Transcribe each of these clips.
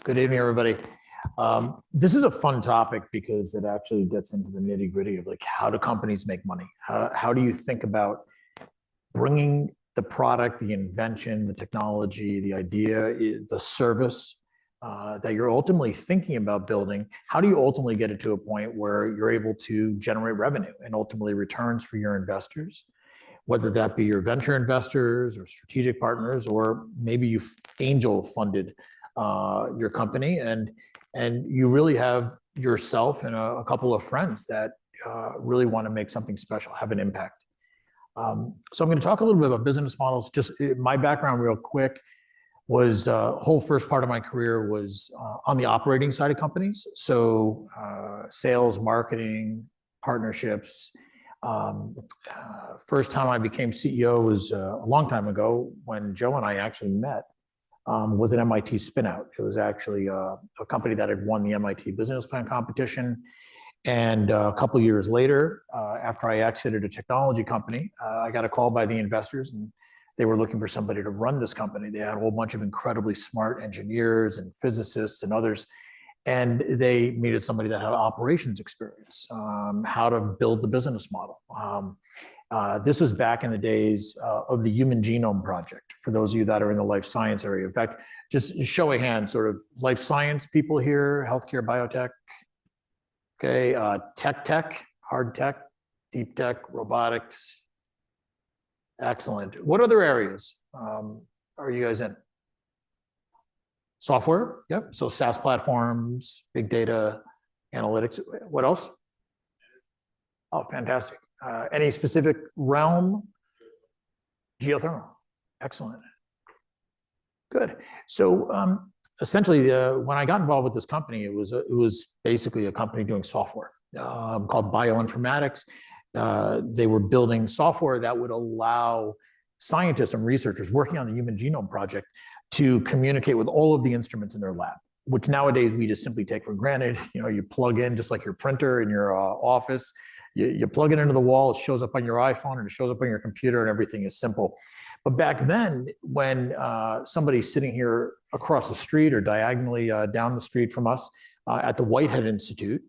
Good evening, everybody. This is a fun topic because it actually gets into the nitty gritty of like, how do companies make money? How do you think about bringing the product, the invention, the technology, the idea, the service that you're ultimately thinking about building? How do you ultimately get it to a point where you're able to generate revenue and ultimately returns for your investors? Whether that be your venture investors or strategic partners, or maybe you've angel funded your company, and you really have yourself and a couple of friends that really want to make something special, have an impact. So I'm going to talk a little bit about business models. Just my background real quick was whole first part of my career was on the operating side of companies. So sales, marketing, partnerships. First time I became CEO was a long time ago when Joe and I actually met. Was an MIT spinout. It was actually a company that had won the MIT business plan competition. And a couple of years later, after I exited a technology company, I got a call by the investors, and they were looking for somebody to run this company. They had a whole bunch of incredibly smart engineers and physicists and others. And they needed somebody that had operations experience, how to build the business model. This was back in the days of the Human Genome Project, for those of you that are in the life science area. In fact, just show of hands, sort of life science people here, healthcare, biotech. Okay, tech, hard tech, deep tech, robotics. Excellent. What other areas are you guys in? Software, yep. So SaaS platforms, big data, analytics. What else? Oh, fantastic. Any specific realm? Geothermal. Excellent. Good. So essentially, when I got involved with this company, it was basically a company doing software called bioinformatics. They were building software that would allow scientists and researchers working on the Human Genome Project to communicate with all of the instruments in their lab, which nowadays we just simply take for granted. You know, you plug in just like your printer in your office. You plug it into the wall, it shows up on your iPhone, and it shows up on your computer, and everything is simple. But back then, when somebody's sitting here across the street or diagonally down the street from us at the Whitehead Institute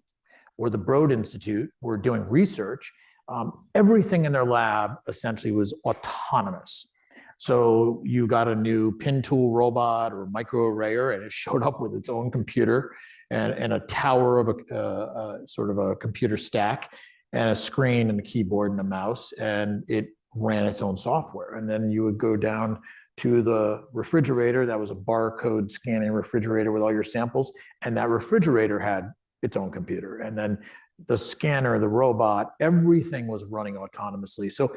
or the Broad Institute were doing research, everything in their lab essentially was autonomous. So you got a new pin tool robot or microarrayer, and it showed up with its own computer and a tower of a sort of a computer stack, and a screen and a keyboard and a mouse, and it ran its own software. And then you would go down to the refrigerator. That was a barcode scanning refrigerator with all your samples, and that refrigerator had its own computer. And then the scanner, the robot, everything was running autonomously. So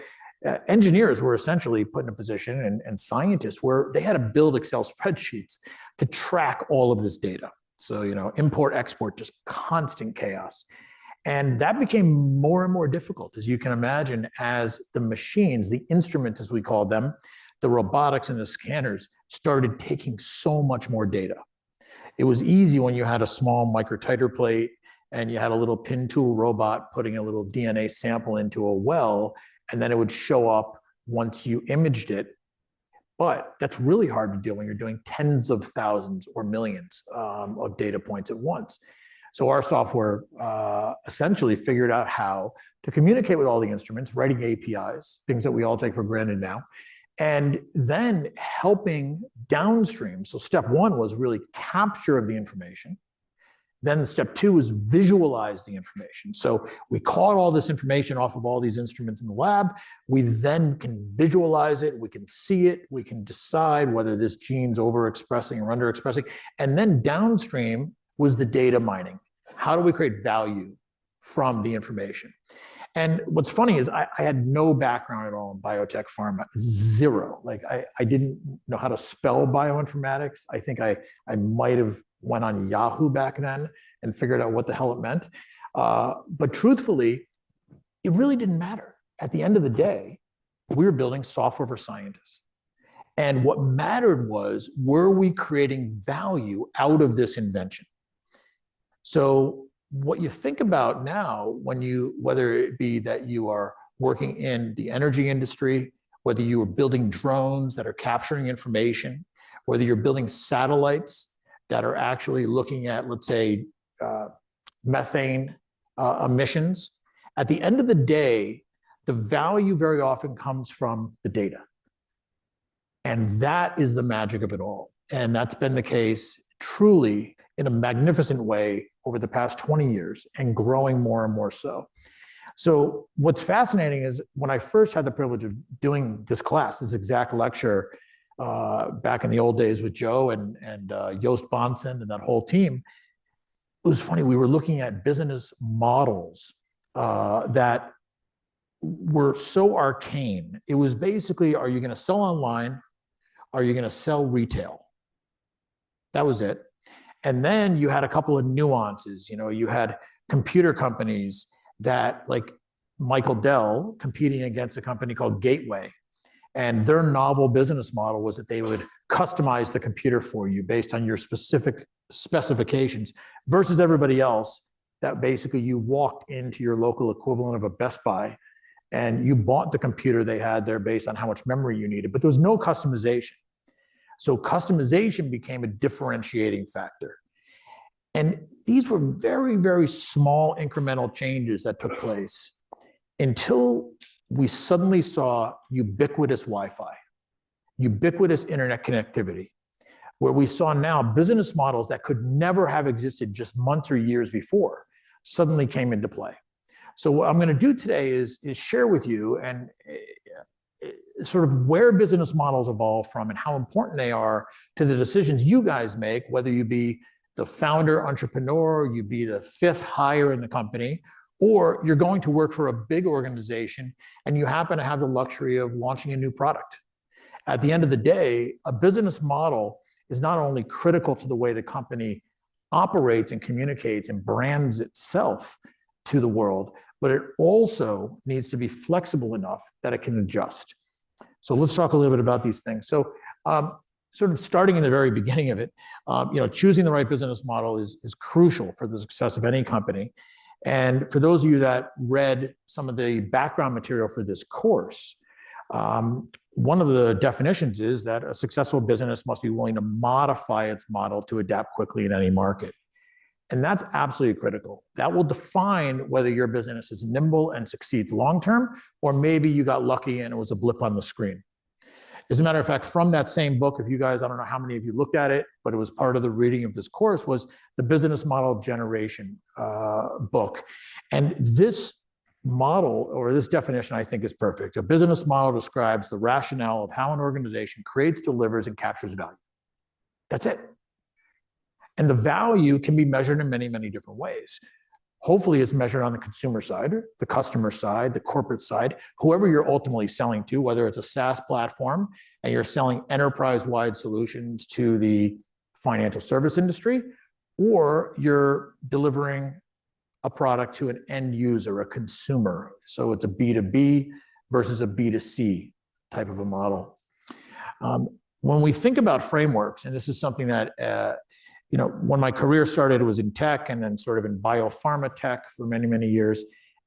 engineers were essentially put in a position, and scientists where they had to build Excel spreadsheets to track all of this data. So, you know, import, export, just constant chaos. And that became more and more difficult, as you can imagine, as the machines, the instruments, as we call them, the robotics and the scanners started taking so much more data. It was easy when you had a small microtiter plate and you had a little pin tool robot putting a little DNA sample into a well, and then it would show up once you imaged it. But that's really hard to do when you're doing tens of thousands or millions of data points at once. So our software essentially figured out how to communicate with all the instruments, writing APIs, things that we all take for granted now, and then helping downstream. So step one was really capture of the information. Then step two was visualize the information. So we caught all this information off of all these instruments in the lab. We then can visualize it. We can see it. We can decide whether this gene's overexpressing or underexpressing. And then downstream was the data mining. How do we create value from the information? And what's funny is I had no background at all in biotech pharma, zero. Like I didn't know how to spell bioinformatics. I think I might have went on Yahoo back then and figured out what the hell it meant. But truthfully, it really didn't matter. At the end of the day, we were building software for scientists. And what mattered was, were we creating value out of this invention? So what you think about now, whether it be that you are working in the energy industry, whether you are building drones that are capturing information, whether you're building satellites that are actually looking at, let's say, methane emissions, at the end of the day, the value very often comes from the data. And that is the magic of it all. And that's been the case truly in a magnificent way over the past 20 years and growing more and more so. So what's fascinating is when I first had the privilege of doing this class, this exact lecture, back in the old days with Joe and Joost Bonson and that whole team, it was funny, we were looking at business models that were so arcane. It was basically, are you going to sell online? Are you going to sell retail? That was it. And then you had a couple of nuances. You had computer companies that, like Michael Dell, competing against a company called Gateway. And their novel business model was that they would customize the computer for you based on your specific specifications versus everybody else that basically you walked into your local equivalent of a Best Buy and you bought the computer they had there based on how much memory you needed, but there was no customization. So customization became a differentiating factor. And these were very, very small incremental changes that took place until we suddenly saw ubiquitous Wi-Fi, ubiquitous internet connectivity, where we saw now business models that could never have existed just months or years before suddenly came into play. So what I'm going to do today is share with you and sort of where business models evolve from and how important they are to the decisions you guys make, whether you be the founder, entrepreneur, you be the fifth hire in the company, or you're going to work for a big organization and you happen to have the luxury of launching a new product. At the end of the day, a business model is not only critical to the way the company operates and communicates and brands itself to the world, but it also needs to be flexible enough that it can adjust. So let's talk a little bit about these things. So sort of starting in the very beginning of it, choosing the right business model is crucial for the success of any company. And for those of you that read some of the background material for this course, one of the definitions is that a successful business must be willing to modify its model to adapt quickly in any market. And that's absolutely critical. That will define whether your business is nimble and succeeds long-term, or maybe you got lucky and it was a blip on the screen. As a matter of fact, from that same book, if you guys, I don't know how many of you looked at it, but it was part of the reading of this course, was the Business Model Generation book. And this model, or this definition, I think is perfect. A business model describes the rationale of how an organization creates, delivers, and captures value. That's it. And the value can be measured in many, many different ways. Hopefully it's measured on the consumer side, the customer side, the corporate side, whoever you're ultimately selling to, whether it's a SaaS platform and you're selling enterprise-wide solutions to the financial service industry, or you're delivering a product to an end user, a consumer. So it's a B2B versus a B2C type of a model. When we think about frameworks, and this is something that when my career started, it was in tech and then sort of in biopharma tech for many, many years.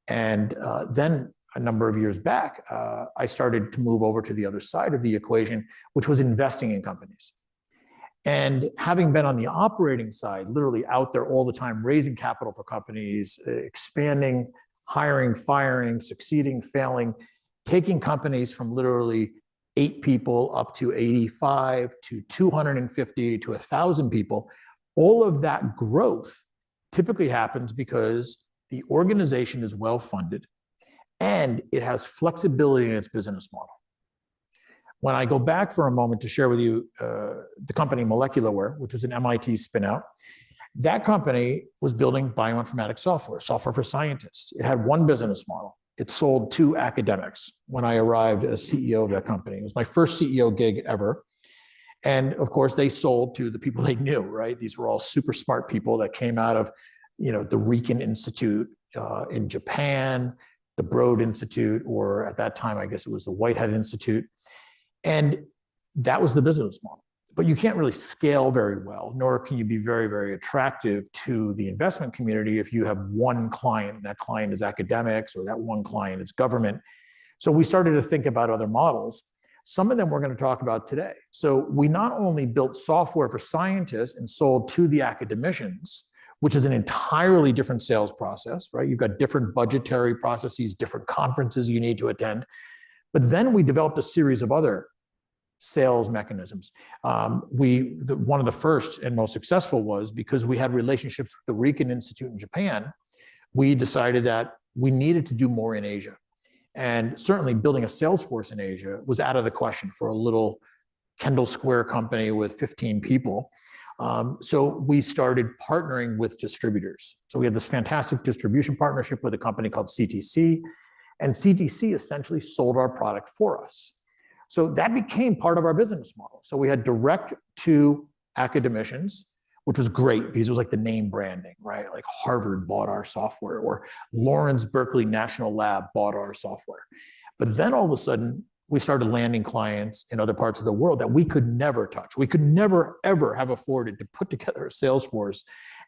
And then a number of years back, I started to move over to the other side of the equation, which was investing in companies. And having been on the operating side, literally out there all the time, raising capital for companies, expanding, hiring, firing, succeeding, failing, taking companies from literally 8 people up to 85 to 250 to 1,000 people, all of that growth typically happens because the organization is well funded and it has flexibility in its business model. When I go back for a moment to share with you the company Molecularware, which was an MIT spinout, that company was building bioinformatics software for scientists. It had one business model. It sold to academics when I arrived as CEO of that company. It was my first CEO gig ever. And of course, they sold to the people they knew, right? These were all super smart people that came out of, the Riken Institute in Japan, the Broad Institute, or at that time, I guess it was the Whitehead Institute. And that was the business model. but you can't really scale very well, nor can you be very, very attractive to the investment community if you have one client, and that client is academics, or that one client is government. So we started to think about other models. Some of them we're going to talk about today. So we not only built software for scientists and sold to the academicians, which is an entirely different sales process, right? You've got different budgetary processes, different conferences you need to attend. But then we developed a series of other sales mechanisms. One of the first and most successful was because we had relationships with the Riken Institute in Japan. We decided that we needed to do more in Asia. And certainly building a sales force in Asia was out of the question for a little Kendall Square company with 15 people. So we started partnering with distributors. So we had this fantastic distribution partnership with a company called CTC, and CTC essentially sold our product for us. So that became part of our business model. So we had direct to academicians, which was great because it was like the name branding, right? Like Harvard bought our software, or Lawrence Berkeley National Lab bought our software. But then all of a sudden, we started landing clients in other parts of the world that we could never touch. We could never, ever have afforded to put together a sales force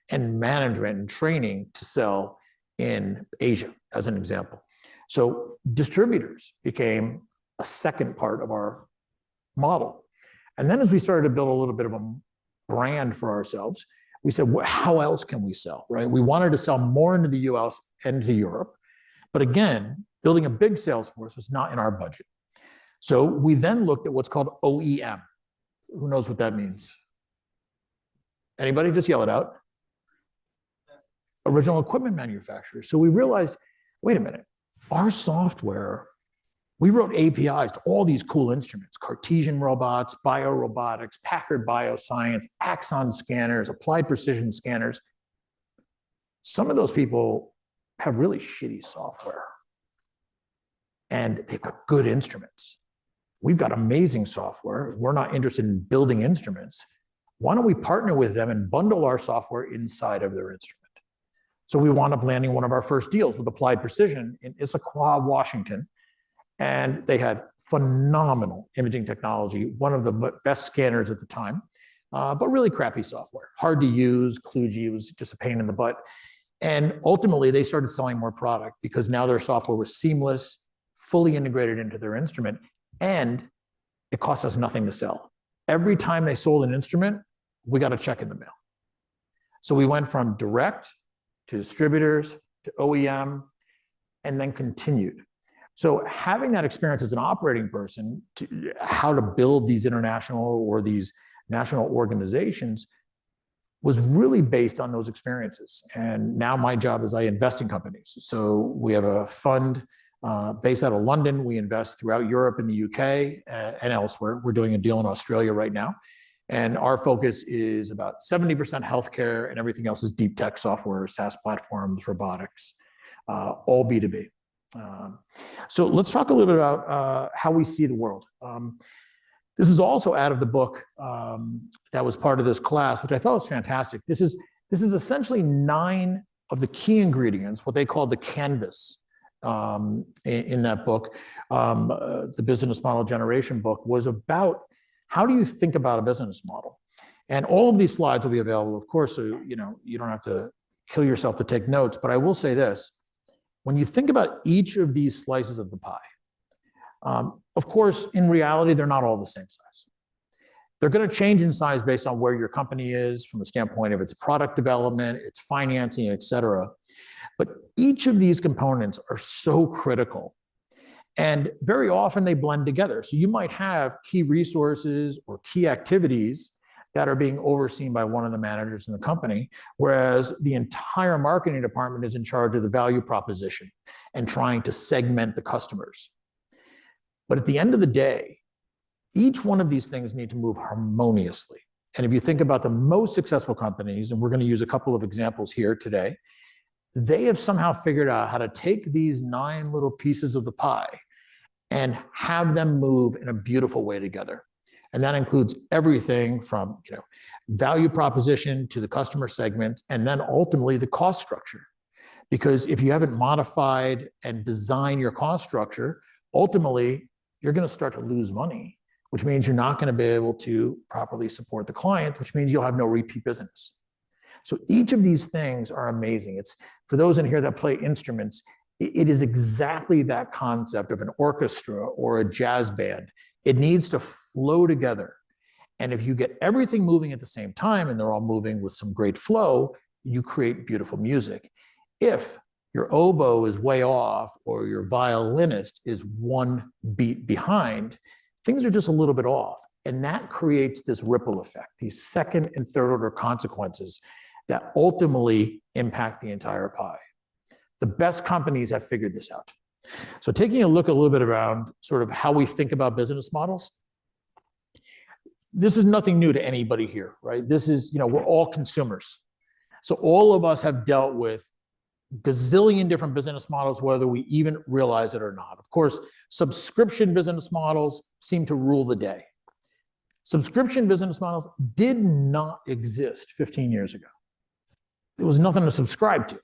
and management and training to sell in Asia, as an example. So distributors became a second part of our model. And then as we started to build a little bit of a brand for ourselves, we said, well, how else can we sell, right? We wanted to sell more into the US and to Europe. But again, building a big sales force was not in our budget. So we then looked at what's called OEM. Who knows what that means? Anybody? Just yell it out. Original equipment manufacturers. So we realized, wait a minute, our software, we wrote APIs to all these cool instruments: Cartesian robots, biorobotics, Packard Bioscience, Axon scanners, applied precision scanners. Some of those people have really shitty software, and they've got good instruments. We've got amazing software. We're not interested in building instruments. Why don't we partner with them and bundle our software inside of their instrument? So we wound up landing one of our first deals with Applied Precision in Issaquah, Washington. And they had phenomenal imaging technology, one of the best scanners at the time, but really crappy software. Hard to use, kludgy, was just a pain in the butt. And ultimately, they started selling more product because now their software was seamless, fully integrated into their instrument, and it cost us nothing to sell. Every time they sold an instrument, we got a check in the mail. So we went from direct to distributors to OEM, and then continued. So having that experience as an operating person, to how to build these international or these national organizations, was really based on those experiences. And now my job is I invest in companies. So we have a fund based out of London. We invest throughout Europe and the UK and elsewhere. We're doing a deal in Australia right now. And our focus is about 70% healthcare, and everything else is deep tech software, SaaS platforms, robotics, all B2B. So let's talk a little bit about how we see the world. This is also out of the book that was part of this class, which I thought was fantastic. This is essentially 9 of the key ingredients, what they call the canvas in that book. The business model generation book was about how do you think about a business model? And all of these slides will be available, of course, so you don't have to kill yourself to take notes, but I will say this. When you think about each of these slices of the pie, of course, in reality, they're not all the same size. They're going to change in size based on where your company is from the standpoint of its product development, its financing, et cetera. But each of these components are so critical. And very often they blend together. So you might have key resources or key activities that are being overseen by one of the managers in the company, whereas the entire marketing department is in charge of the value proposition and trying to segment the customers. But at the end of the day, each one of these things need to move harmoniously. And if you think about the most successful companies, and we're going to use a couple of examples here today, they have somehow figured out how to take these 9 little pieces of the pie and have them move in a beautiful way together. And that includes everything from value proposition to the customer segments, and then ultimately the cost structure. Because if you haven't modified and designed your cost structure, ultimately you're going to start to lose money, which means you're not going to be able to properly support the client, which means you'll have no repeat business. So each of these things are amazing. It's for those in here that play instruments, it is exactly that concept of an orchestra or a jazz band. It needs to flow together. And if you get everything moving at the same time and they're all moving with some great flow, you create beautiful music. If your oboe is way off or your violinist is one beat behind, things are just a little bit off. And that creates this ripple effect, these second and third order consequences that ultimately impact the entire pie. The best companies have figured this out. So taking a look a little bit around sort of how we think about business models, this is nothing new to anybody here, right? This is, we're all consumers. So all of us have dealt with gazillion different business models, whether we even realize it or not. Of course, subscription business models seem to rule the day. Subscription business models did not exist 15 years ago. There was nothing to subscribe to,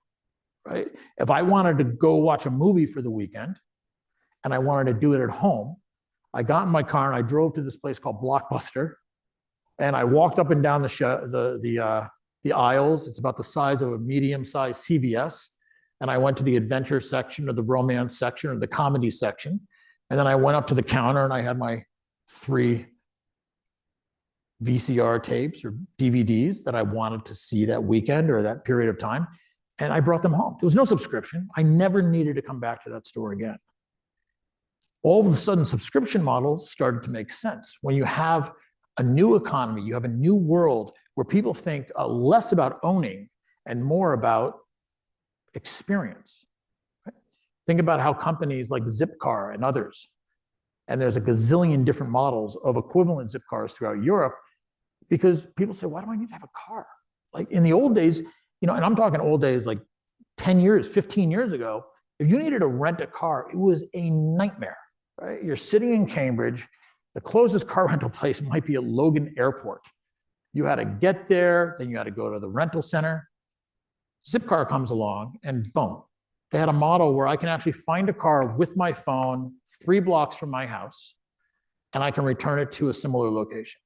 right? If I wanted to go watch a movie for the weekend and I wanted to do it at home, I got in my car and I drove to this place called Blockbuster, and I walked up and down the aisles. It's about the size of a medium-sized CVS. And I went to the adventure section or the romance section or the comedy section. And then I went up to the counter and I had my 3 VCR tapes or DVDs that I wanted to see that weekend or that period of time. And I brought them home. There was no subscription. I never needed to come back to that store again. All of a sudden, subscription models started to make sense. When you have a new economy, you have a new world where people think less about owning and more about experience. Right? Think about how companies like Zipcar and others, and there's a gazillion different models of equivalent Zipcars throughout Europe, because people say, why do I need to have a car? Like in the old days, and I'm talking old days like 10 years, 15 years ago, if you needed to rent a car, it was a nightmare, right? You're sitting in Cambridge, the closest car rental place might be at Logan Airport. You had to get there, then you had to go to the rental center. Zipcar comes along and boom, they had a model where I can actually find a car with my phone 3 blocks from my house, and I can return it to a similar location.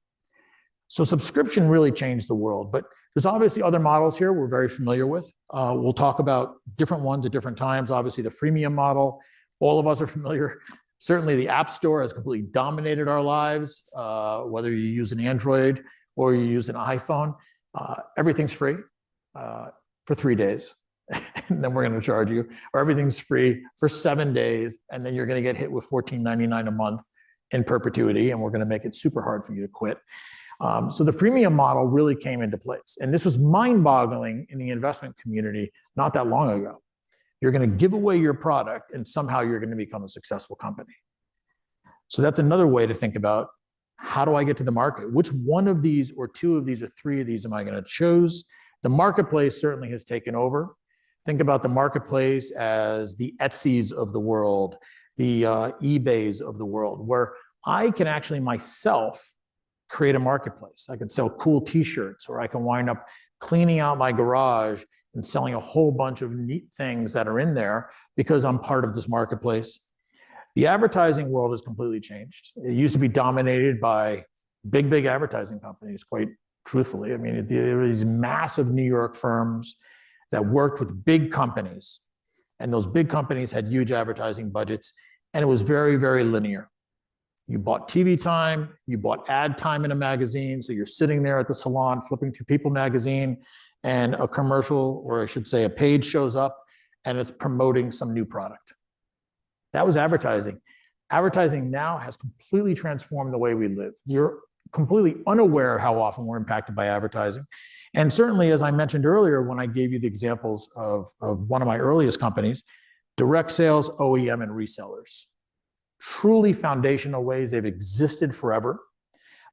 So subscription really changed the world, but there's obviously other models here we're very familiar with. We'll talk about different ones at different times. Obviously the freemium model, all of us are familiar. Certainly the App Store has completely dominated our lives, whether you use an Android or you use an iPhone, everything's free for 3 days, and then we're going to charge you, or everything's free for 7 days, and then you're going to get hit with $14.99 a month in perpetuity, and we're going to make it super hard for you to quit. So the freemium model really came into place, and this was mind-boggling in the investment community not that long ago. You're going to give away your product, and somehow you're going to become a successful company. So that's another way to think about, how do I get to the market? Which one of these or 2 of these or 3 of these am I going to choose? The marketplace certainly has taken over. Think about the marketplace as the Etsy's of the world, the eBays of the world, where I can actually myself create a marketplace. I can sell cool t-shirts, or I can wind up cleaning out my garage and selling a whole bunch of neat things that are in there because I'm part of this marketplace. The advertising world has completely changed. It used to be dominated by big advertising companies, quite truthfully. I mean, there were these massive New York firms that worked with big companies, and those big companies had huge advertising budgets, and it was very linear. You bought TV time, you bought ad time in a magazine, so you're sitting there at the salon flipping through People magazine, and a commercial, or I should say a page, shows up and it's promoting some new product. That was advertising. Advertising now has completely transformed the way we live. You're completely unaware how often we're impacted by advertising. And certainly, as I mentioned earlier, when I gave you the examples of one of my earliest companies, direct sales, OEM, and resellers. Truly foundational ways. They've existed forever,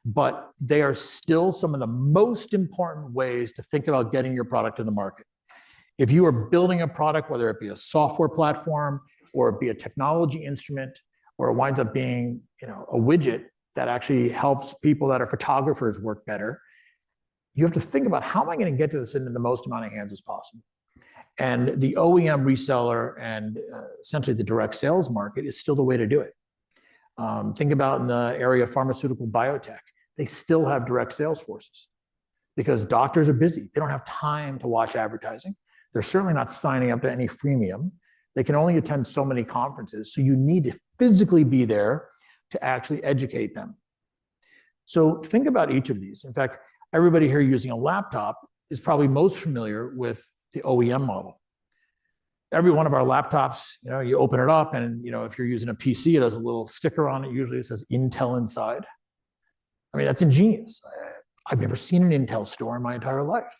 but they are still some of the most important ways to think about getting your product to the market. If you are building a product, whether it be a software platform or it be a technology instrument, or it winds up being a widget that actually helps people that are photographers work better, you have to think about, how am I going to get to this into the most amount of hands as possible? And the OEM reseller and essentially the direct sales market is still the way to do it. Think about in the area of pharmaceutical biotech. They still have direct sales forces because doctors are busy. They don't have time to watch advertising. They're certainly not signing up to any freemium. They can only attend so many conferences. So you need to physically be there to actually educate them. So think about each of these. In fact, everybody here using a laptop is probably most familiar with the OEM model. Every one of our laptops, you open it up and, if you're using a PC, it has a little sticker on it. Usually it says Intel inside. I mean, that's ingenious. I've never seen an Intel store in my entire life.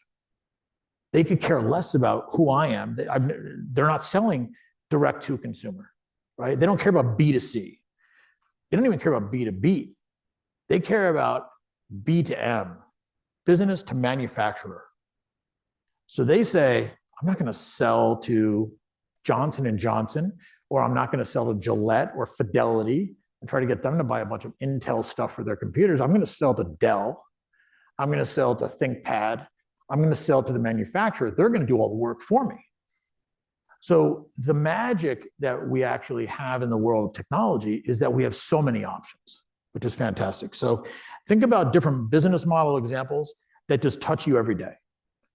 They could care less about who I am. They're not selling direct to consumer, right? They don't care about B2C. They don't even care about B2B. They care about B to M, business to manufacturer. So they say, I'm not going to sell to Johnson & Johnson, or I'm not going to sell to Gillette or Fidelity and try to get them to buy a bunch of Intel stuff for their computers. I'm going to sell to Dell. I'm going to sell to ThinkPad. I'm going to sell to the manufacturer. They're going to do all the work for me. So the magic that we actually have in the world of technology is that we have so many options, which is fantastic. So think about different business model examples that just touch you every day,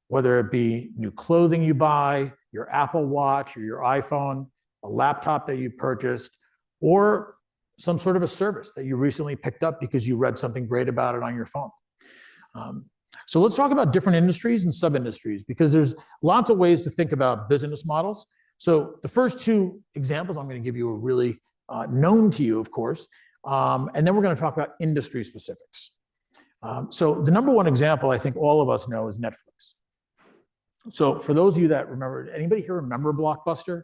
whether it be new clothing you buy, your Apple Watch or your iPhone, a laptop that you purchased, or some sort of a service that you recently picked up because you read something great about it on your phone. So let's talk about different industries and sub-industries, because there's lots of ways to think about business models. So the first two examples I'm going to give you are really known to you, of course, and then we're going to talk about industry specifics. So the number one example I think all of us know is Netflix. So for those of you that remember, anybody here remember Blockbuster?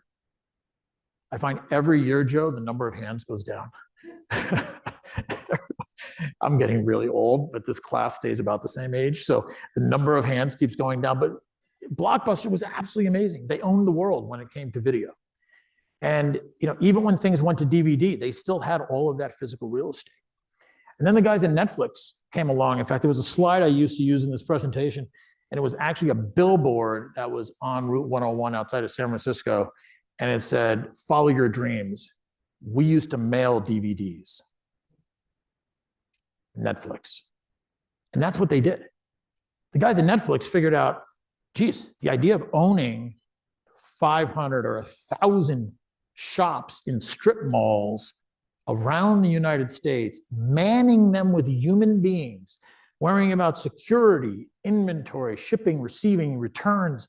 I find every year, Joe, the number of hands goes down. I'm getting really old, but this class stays about the same age. So the number of hands keeps going down. But Blockbuster was absolutely amazing. They owned the world when it came to video. And even when things went to DVD, they still had all of that physical real estate. And then the guys at Netflix came along. In fact, there was a slide I used to use in this presentation, and it was actually a billboard that was on Route 101 outside of San Francisco. And it said, "Follow your dreams. We used to mail DVDs." Netflix. And that's what they did. The guys at Netflix figured out, geez, the idea of owning 500 or 1,000 shops in strip malls around the United States, manning them with human beings, worrying about security, inventory, shipping, receiving, returns.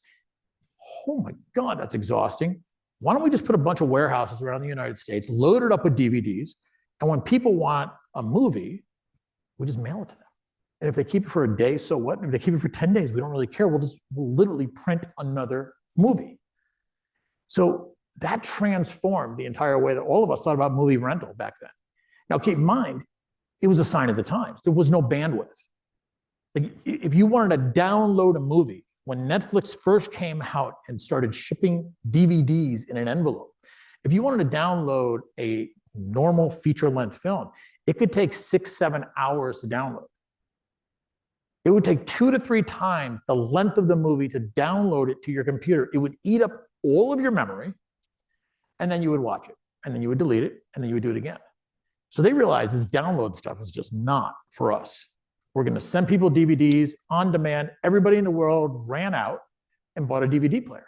Oh my God, that's exhausting. Why don't we just put a bunch of warehouses around the United States, load it up with DVDs, and when people want a movie, we just mail it to them. And if they keep it for a day, so what? If they keep it for 10 days, we don't really care. We'll literally print another movie. So that transformed the entire way that all of us thought about movie rental back then. Now, keep in mind, it was a sign of the times. There was no bandwidth. Like, if you wanted to download a movie, when Netflix first came out and started shipping DVDs in an envelope, if you wanted to download a normal feature-length film, it could take 6-7 hours to download. It would take 2 to 3 times the length of the movie to download it to your computer. It would eat up all of your memory, and then you would watch it, and then you would delete it, and then you would do it again. So they realized this download stuff is just not for us. We're going to send people DVDs on demand. Everybody in the world ran out and bought a DVD player.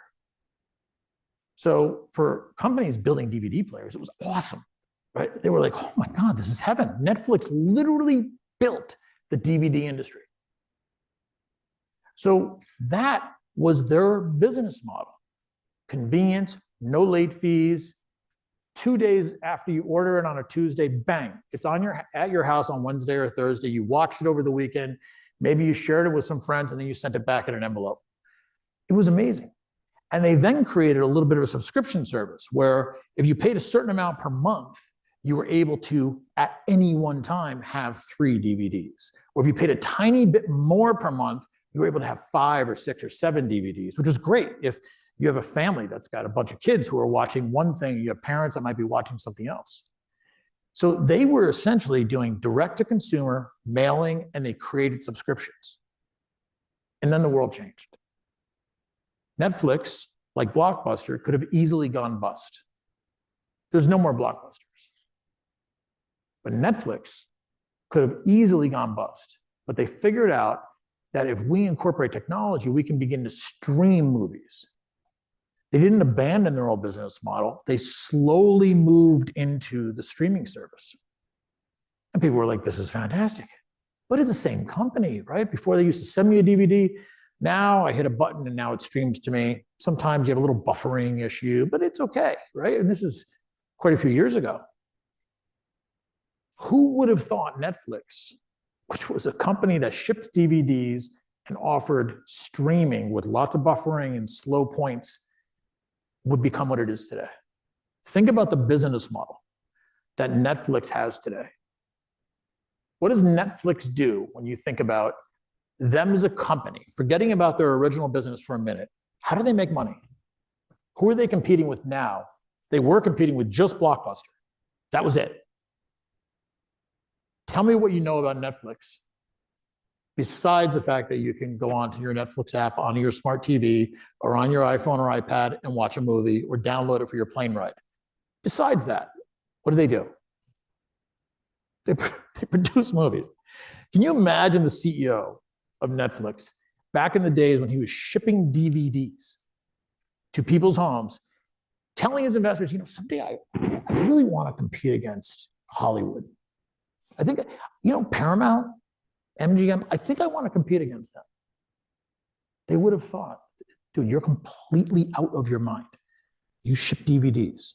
So for companies building DVD players, it was awesome. Right? They were like, oh my God, this is heaven. Netflix literally built the DVD industry. So that was their business model. Convenience, no late fees. 2 days after you order it on a Tuesday, bang, it's at your house on Wednesday or Thursday. You watched it over the weekend. Maybe you shared it with some friends and then you sent it back in an envelope. It was amazing. And they then created a little bit of a subscription service where if you paid a certain amount per month, you were able to, at any one time, have 3 DVDs. Or if you paid a tiny bit more per month, you were able to have 5 or 6 or 7 DVDs, which is great if you have a family that's got a bunch of kids who are watching one thing, you have parents that might be watching something else. So they were essentially doing direct-to-consumer mailing, and they created subscriptions. And then the world changed. Netflix, like Blockbuster, could have easily gone bust. There's no more Blockbusters. But Netflix could have easily gone bust. But they figured out that if we incorporate technology, we can begin to stream movies. They didn't abandon their old business model. They slowly moved into the streaming service. And people were like, this is fantastic. But it's the same company, right? Before they used to send me a DVD. Now I hit a button and now it streams to me. Sometimes you have a little buffering issue, but it's okay, right? And this is quite a few years ago. Who would have thought Netflix, which was a company that shipped DVDs and offered streaming with lots of buffering and slow points, would become what it is today? Think about the business model that Netflix has today. What does Netflix do when you think about them as a company, forgetting about their original business for a minute? How do they make money? Who are they competing with now? They were competing with just Blockbuster. That was it. Tell me what you know about Netflix, besides the fact that you can go onto your Netflix app on your smart TV or on your iPhone or iPad and watch a movie or download it for your plane ride. Besides that, what do? They produce movies. Can you imagine the CEO of Netflix back in the days when he was shipping DVDs to people's homes, telling his investors, someday I really want to compete against Hollywood. I think, Paramount, MGM, I think I want to compete against them. They would have thought, dude, you're completely out of your mind. You ship DVDs.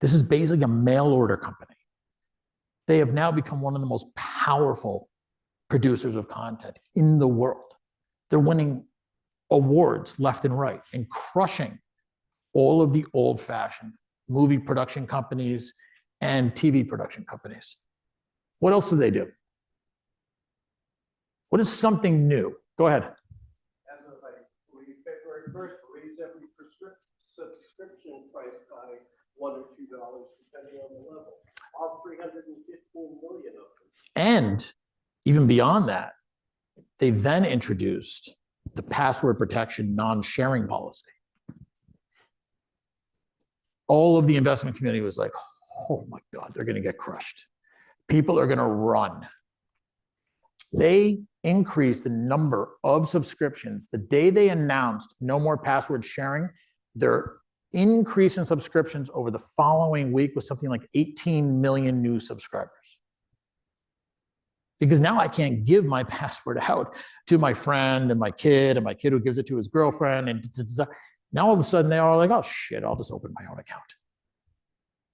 This is basically a mail order company. They have now become one of the most powerful producers of content in the world. They're winning awards left and right and crushing all of the old-fashioned movie production companies and TV production companies. What else do they do? What is something new? Go ahead. As of, I believe, February 1st, raise every subscription price by $1 or $2, depending on the level. All 315 million of them. And even beyond that, they then introduced the password protection non-sharing policy. All of the investment community was like, oh my God, they're going to get crushed. People are going to run. They increased the number of subscriptions. The day they announced no more password sharing, their increase in subscriptions over the following week was something like 18 million new subscribers. Because now I can't give my password out to my friend and my kid who gives it to his girlfriend. And now all of a sudden they are like, oh shit, I'll just open my own account.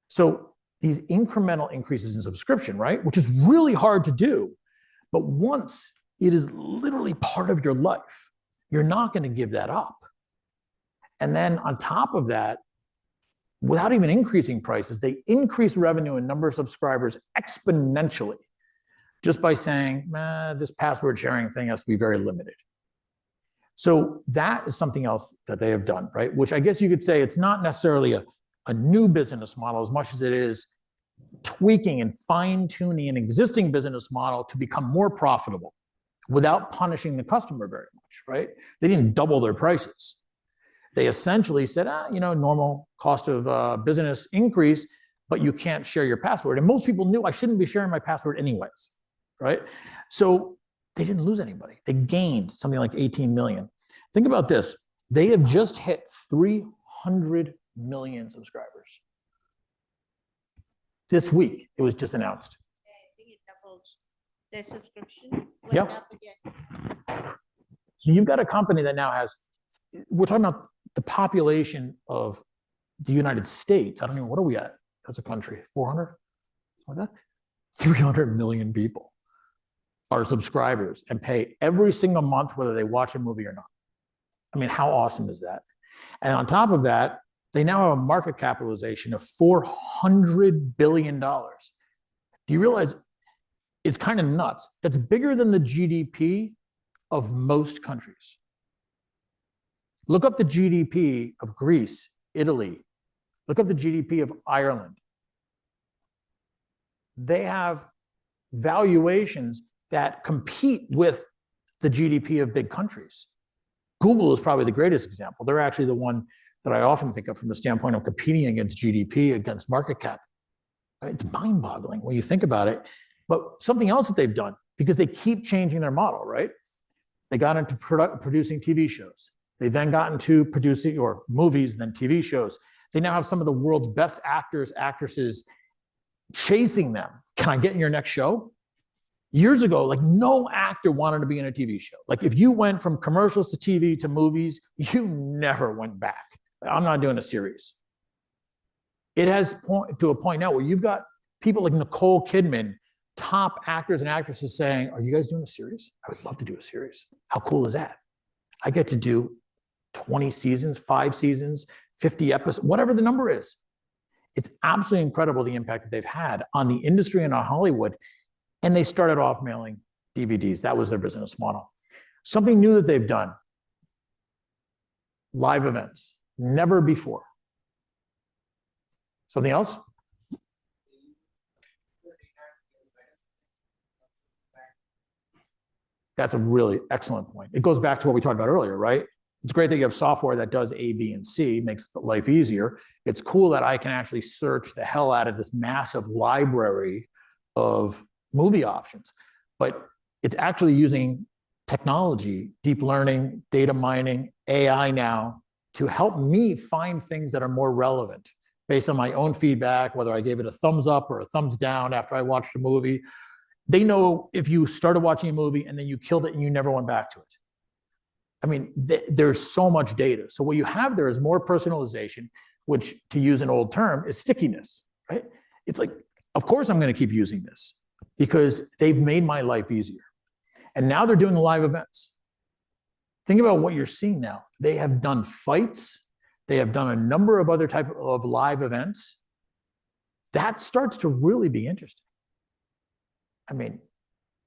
So these incremental increases in subscription, right? Which is really hard to do. But once it is literally part of your life, you're not going to give that up. And then on top of that, without even increasing prices, they increase revenue and number of subscribers exponentially just by saying, this password sharing thing has to be very limited. So that is something else that they have done, right? Which I guess you could say it's not necessarily a new business model as much as it is tweaking and fine-tuning an existing business model to become more profitable without punishing the customer very much, right? They didn't double their prices. They essentially said, normal cost of business increase, but you can't share your password. And most people knew I shouldn't be sharing my password anyways, right? So they didn't lose anybody. They gained something like 18 million. Think about this. They have just hit 300 million subscribers. This week, it was just announced. I think it doubled. Their subscription went Yep. up again. So you've got a company that now has, we're talking about the population of the United States. I don't know, what are we at as a country? 400? Like that? 300 million people are subscribers and pay every single month whether they watch a movie or not. I mean, how awesome is that? And on top of that, they now have a market capitalization of $400 billion. Do you realize it's kind of nuts? That's bigger than the GDP of most countries. Look up the GDP of Greece, Italy. Look up the GDP of Ireland. They have valuations that compete with the GDP of big countries. Google is probably the greatest example. They're actually the one that I often think of from the standpoint of competing against GDP, against market cap. It's mind-boggling when you think about it. But something else that they've done, because they keep changing their model, right? They got into producing TV shows. They then got into producing or movies, then TV shows. They now have some of the world's best actors, actresses chasing them. Can I get in your next show? Years ago, like no actor wanted to be in a TV show. Like if you went from commercials to TV to movies, you never went back. I'm not doing a series. It has to a point now where you've got people like Nicole Kidman, top actors and actresses saying, are you guys doing a series? I would love to do a series. How cool is that? I get to do 20 seasons, 5 seasons, 50 episodes, whatever the number is. It's absolutely incredible the impact that they've had on the industry and on Hollywood. And they started off mailing DVDs. That was their business model. Something new that they've done, live events, never before. Something else? That's a really excellent point. It goes back to what we talked about earlier, right? It's great that you have software that does A, B, and C, makes life easier. It's cool that I can actually search the hell out of this massive library of movie options, but it's actually using technology, deep learning, data mining, AI now to help me find things that are more relevant based on my own feedback, whether I gave it a thumbs up or a thumbs down after I watched the movie. They know if you started watching a movie and then you killed it and you never went back to it. I mean, there's so much data. So what you have there is more personalization, which, to use an old term, is stickiness, right? It's like, of course I'm going to keep using this because they've made my life easier. And now they're doing live events. Think about what you're seeing now. They have done fights. They have done a number of other type of live events. That starts to really be interesting. I mean,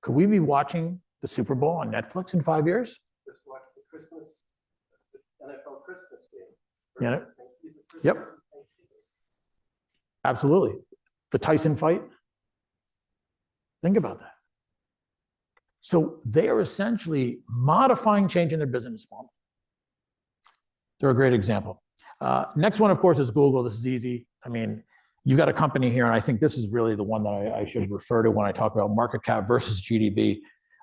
could we be watching the Super Bowl on Netflix in 5 years? Just watch the NFL Christmas game. Yeah. Yep. Absolutely. The Tyson fight. Think about that. So they are essentially modifying, changing their business model. They're a great example. Next one, of course, is Google. This is easy. I mean, you've got a company here, and I think this is really the one that I should refer to when I talk about market cap versus GDP.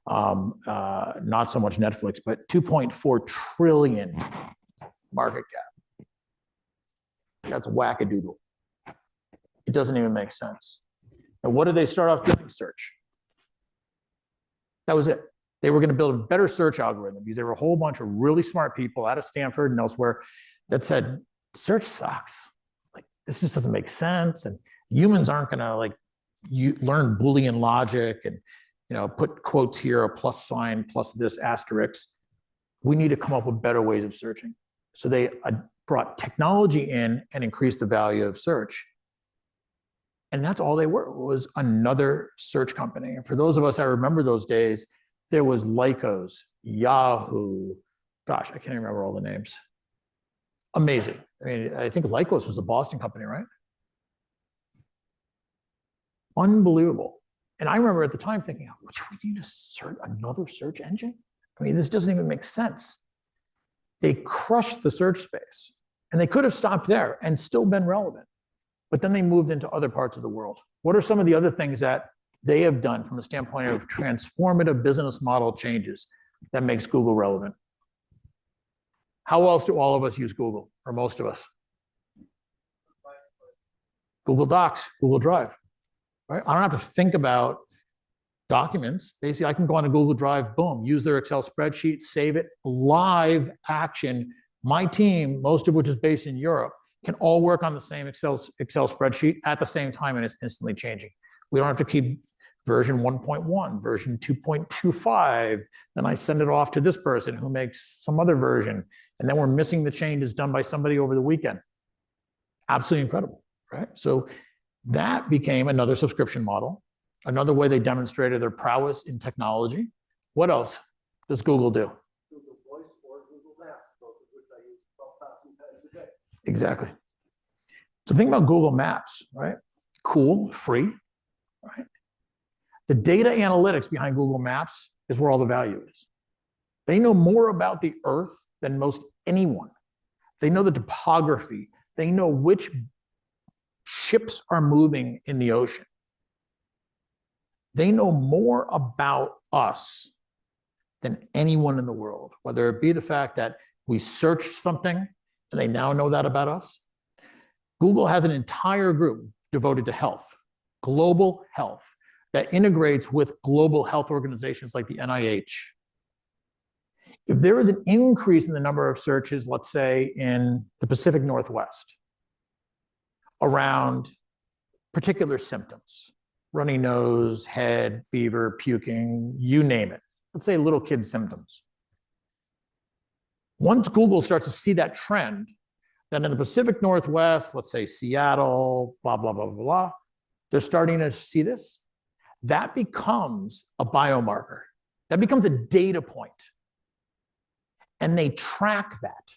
Not so much Netflix, but 2.4 trillion market cap. That's wackadoodle. It doesn't even make sense. And what did they start off doing? Search. That was it. They were going to build a better search algorithm because there were a whole bunch of really smart people out of Stanford and elsewhere that said, search sucks. Like, this just doesn't make sense. And humans aren't going to learn Boolean logic and, put quotes here, a plus sign, plus this asterisk. We need to come up with better ways of searching. So they brought technology in and increased the value of search. And that's all they were, was another search company. And for those of us that remember those days, there was Lycos, Yahoo. Gosh, I can't remember all the names. Amazing. I mean, I think Lycos was a Boston company, right? Unbelievable. And I remember at the time thinking, oh, do we need to search another search engine? I mean, this doesn't even make sense. They crushed the search space. And they could have stopped there and still been relevant. But then they moved into other parts of the world. What are some of the other things that they have done from a standpoint of transformative business model changes that makes Google relevant? How else do all of us use Google, or most of us? Google Docs, Google Drive, right? I don't have to think about documents. Basically, I can go on a Google Drive, boom, use their Excel spreadsheet, save it, live action. My team, most of which is based in Europe, can all work on the same Excel spreadsheet at the same time, and it's instantly changing. We don't have to keep version 1.1, version 2.25. Then I send it off to this person who makes some other version. And then we're missing the changes done by somebody over the weekend. Absolutely incredible, right? So that became another subscription model, another way they demonstrated their prowess in technology. What else does Google do? Google Voice or Google Maps, both of which I use 12,000 times a day. Exactly. So think about Google Maps, right? Cool, free, right? The data analytics behind Google Maps is where all the value is. They know more about the Earth than most anyone. They know the topography. They know which ships are moving in the ocean. They know more about us than anyone in the world, whether it be the fact that we searched something and they now know that about us. Google has an entire group devoted to health, global health, that integrates with global health organizations like the NIH. If there is an increase in the number of searches, let's say in the Pacific Northwest, around particular symptoms, runny nose, head, fever, puking, you name it. Let's say little kid symptoms. Once Google starts to see that trend, then in the Pacific Northwest, let's say Seattle, blah, blah, blah, blah, blah, they're starting to see this. That becomes a biomarker. That becomes a data point. And they track that.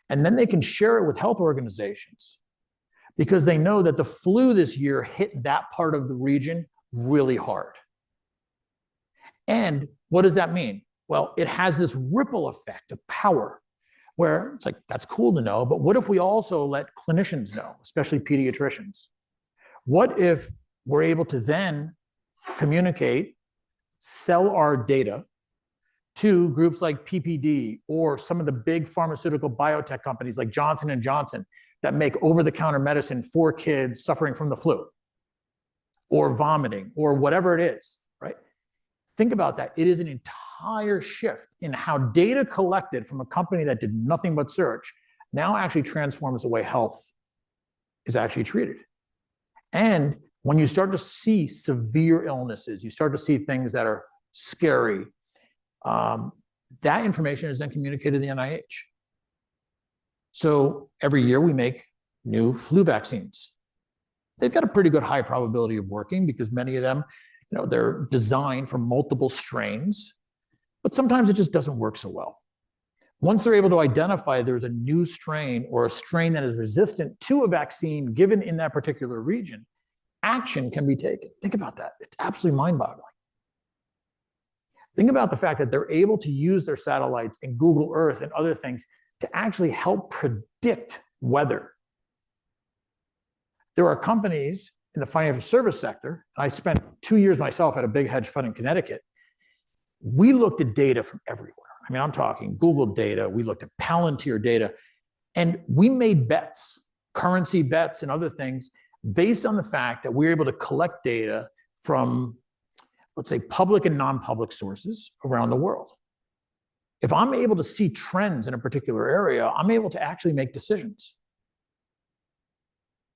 And then they can share it with health organizations because they know that the flu this year hit that part of the region really hard. And what does that mean? Well, it has this ripple effect of power where it's like, that's cool to know, but what if we also let clinicians know, especially pediatricians? What if we're able to then communicate, sell our data to groups like PPD or some of the big pharmaceutical biotech companies like Johnson & Johnson that make over-the-counter medicine for kids suffering from the flu or vomiting or whatever it is, right? Think about that. It is an entire shift in how data collected from a company that did nothing but search now actually transforms the way health is actually treated. And when you start to see severe illnesses, you start to see things that are scary, that information is then communicated to the NIH. So every year we make new flu vaccines. They've got a pretty good high probability of working because many of them, they're designed for multiple strains, but sometimes it just doesn't work so well. Once they're able to identify there's a new strain or a strain that is resistant to a vaccine given in that particular region, action can be taken. Think about that. It's absolutely mind-boggling. Think about the fact that they're able to use their satellites and Google Earth and other things to actually help predict weather. There are companies in the financial service sector. I spent 2 years myself at a big hedge fund in Connecticut. We looked at data from everywhere. I mean, I'm talking Google data. We looked at Palantir data, and we made bets, currency bets and other things based on the fact that we were able to collect data from, let's say, public and non-public sources around the world. If I'm able to see trends in a particular area, I'm able to actually make decisions.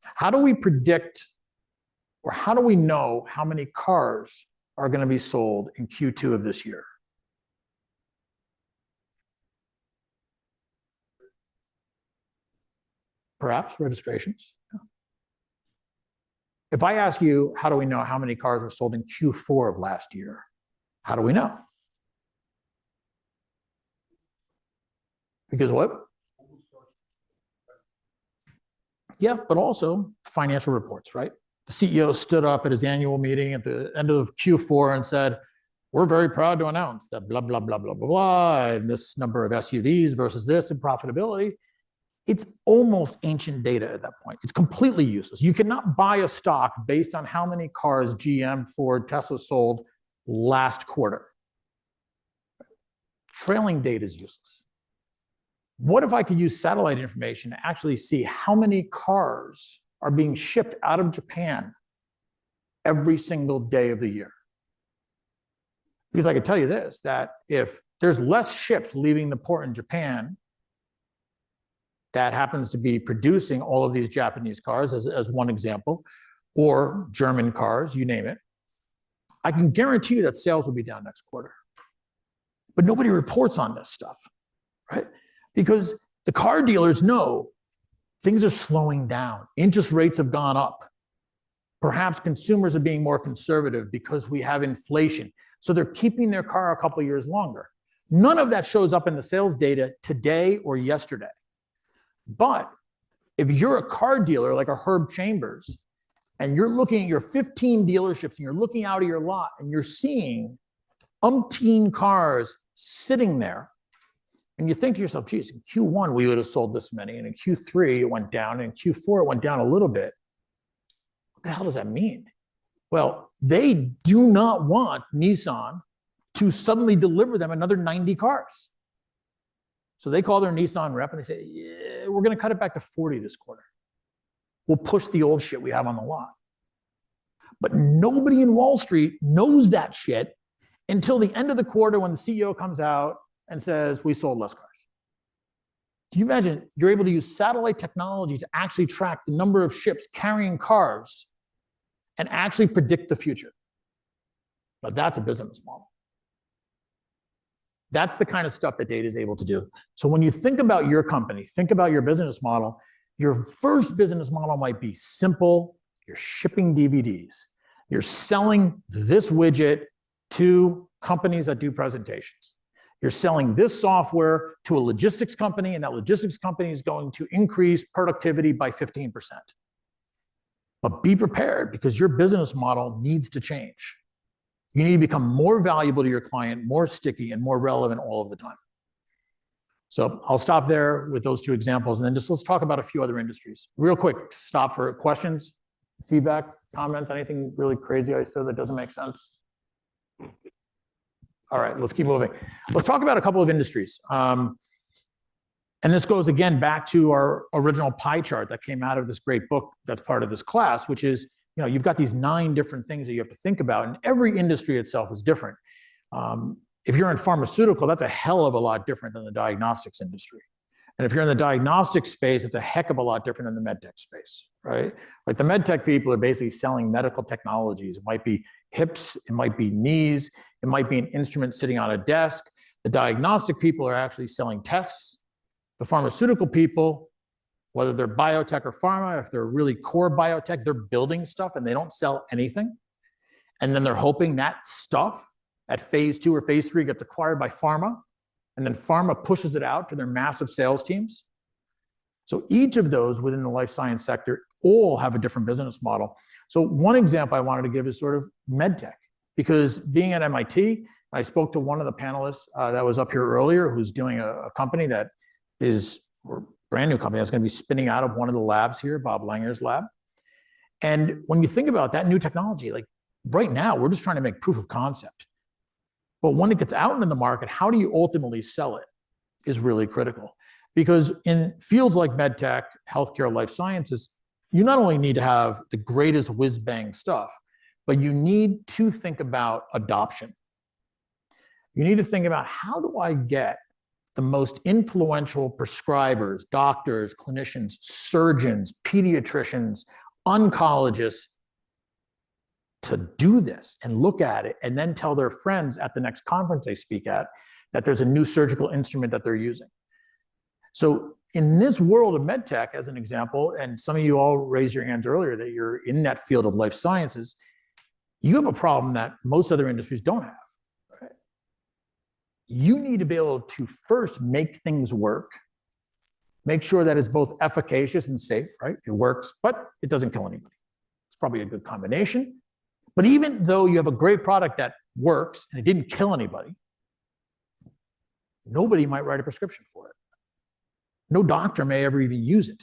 How do we predict, or how do we know how many cars are going to be sold in Q2 of this year? Perhaps registrations. If I ask you, how do we know how many cars were sold in Q4 of last year? How do we know? Because what? Yeah, but also financial reports, right? The CEO stood up at his annual meeting at the end of Q4 and said, we're very proud to announce that blah, blah, blah, blah, blah, blah, and this number of SUVs versus this and profitability. It's almost ancient data at that point. It's completely useless. You cannot buy a stock based on how many cars GM, Ford, Tesla sold last quarter. Trailing data is useless. What if I could use satellite information to actually see how many cars are being shipped out of Japan every single day of the year? Because I can tell you this, that if there's less ships leaving the port in Japan that happens to be producing all of these Japanese cars, as one example, or German cars, you name it, I can guarantee you that sales will be down next quarter. But nobody reports on this stuff, right? Because the car dealers know things are slowing down. Interest rates have gone up. Perhaps consumers are being more conservative because we have inflation. So they're keeping their car a couple of years longer. None of that shows up in the sales data today or yesterday. But if you're a car dealer like a Herb Chambers, and you're looking at your 15 dealerships and you're looking out of your lot and you're seeing umpteen cars sitting there, and you think to yourself, geez, in Q1 we would have sold this many, and in Q3 it went down, and in Q4 it went down a little bit. the hell does that mean? Well, they do not want Nissan to suddenly deliver them another 90 cars. So they call their Nissan rep and they say, yeah, we're going to cut it back to 40 this quarter. We'll push the old shit we have on the lot. But nobody in Wall Street knows that shit until the end of the quarter when the CEO comes out and says, we sold less cars. Can you imagine you're able to use satellite technology to actually track the number of ships carrying cars and actually predict the future? But that's a business model. That's the kind of stuff that data is able to do. So when you think about your company, think about your business model, your first business model might be simple. You're shipping DVDs. You're selling this widget to companies that do presentations. You're selling this software to a logistics company, and that logistics company is going to increase productivity by 15%. But be prepared, because your business model needs to change. You need to become more valuable to your client, more sticky, and more relevant all of the time. So I'll stop there with those two examples, and then just let's talk about a few other industries. Real quick, stop for questions, feedback, comments, anything really crazy I said that doesn't make sense? All right, let's keep moving. Let's talk about a couple of industries. And this goes again back to our original pie chart that came out of this great book that's part of this class, which is, you've got these 9 different things that you have to think about, and every industry itself is different. If you're in pharmaceutical, that's a hell of a lot different than the diagnostics industry. And if you're in the diagnostic space, it's a heck of a lot different than the medtech space, right? Like the medtech people are basically selling medical technologies. It might be hips, it might be knees, it might be an instrument sitting on a desk. The diagnostic people are actually selling tests. The pharmaceutical people, whether they're biotech or pharma, if they're really core biotech, they're building stuff and they don't sell anything. And then they're hoping that stuff at phase 2 or phase 3 gets acquired by pharma, and then pharma pushes it out to their massive sales teams. So each of those within the life science sector all have a different business model. So one example I wanted to give is sort of medtech, because being at MIT, I spoke to one of the panelists that was up here earlier, who's doing a company that is a brand new company that's going to be spinning out of one of the labs here, Bob Langer's lab. And when you think about that new technology, like right now, we're just trying to make proof of concept. But when it gets out into the market, how do you ultimately sell it is really critical. Because in fields like medtech, healthcare, life sciences, you not only need to have the greatest whiz-bang stuff, but you need to think about adoption. You need to think about, how do I get the most influential prescribers, doctors, clinicians, surgeons, pediatricians, oncologists to do this and look at it and then tell their friends at the next conference they speak at that there's a new surgical instrument that they're using. So in this world of medtech, as an example, and some of you all raised your hands earlier that you're in that field of life sciences, you have a problem that most other industries don't have. Right? You need to be able to first make things work, make sure that it's both efficacious and safe, right? It works, but it doesn't kill anybody. It's probably a good combination. But even though you have a great product that works and it didn't kill anybody, nobody might write a prescription for it. No doctor may ever even use it.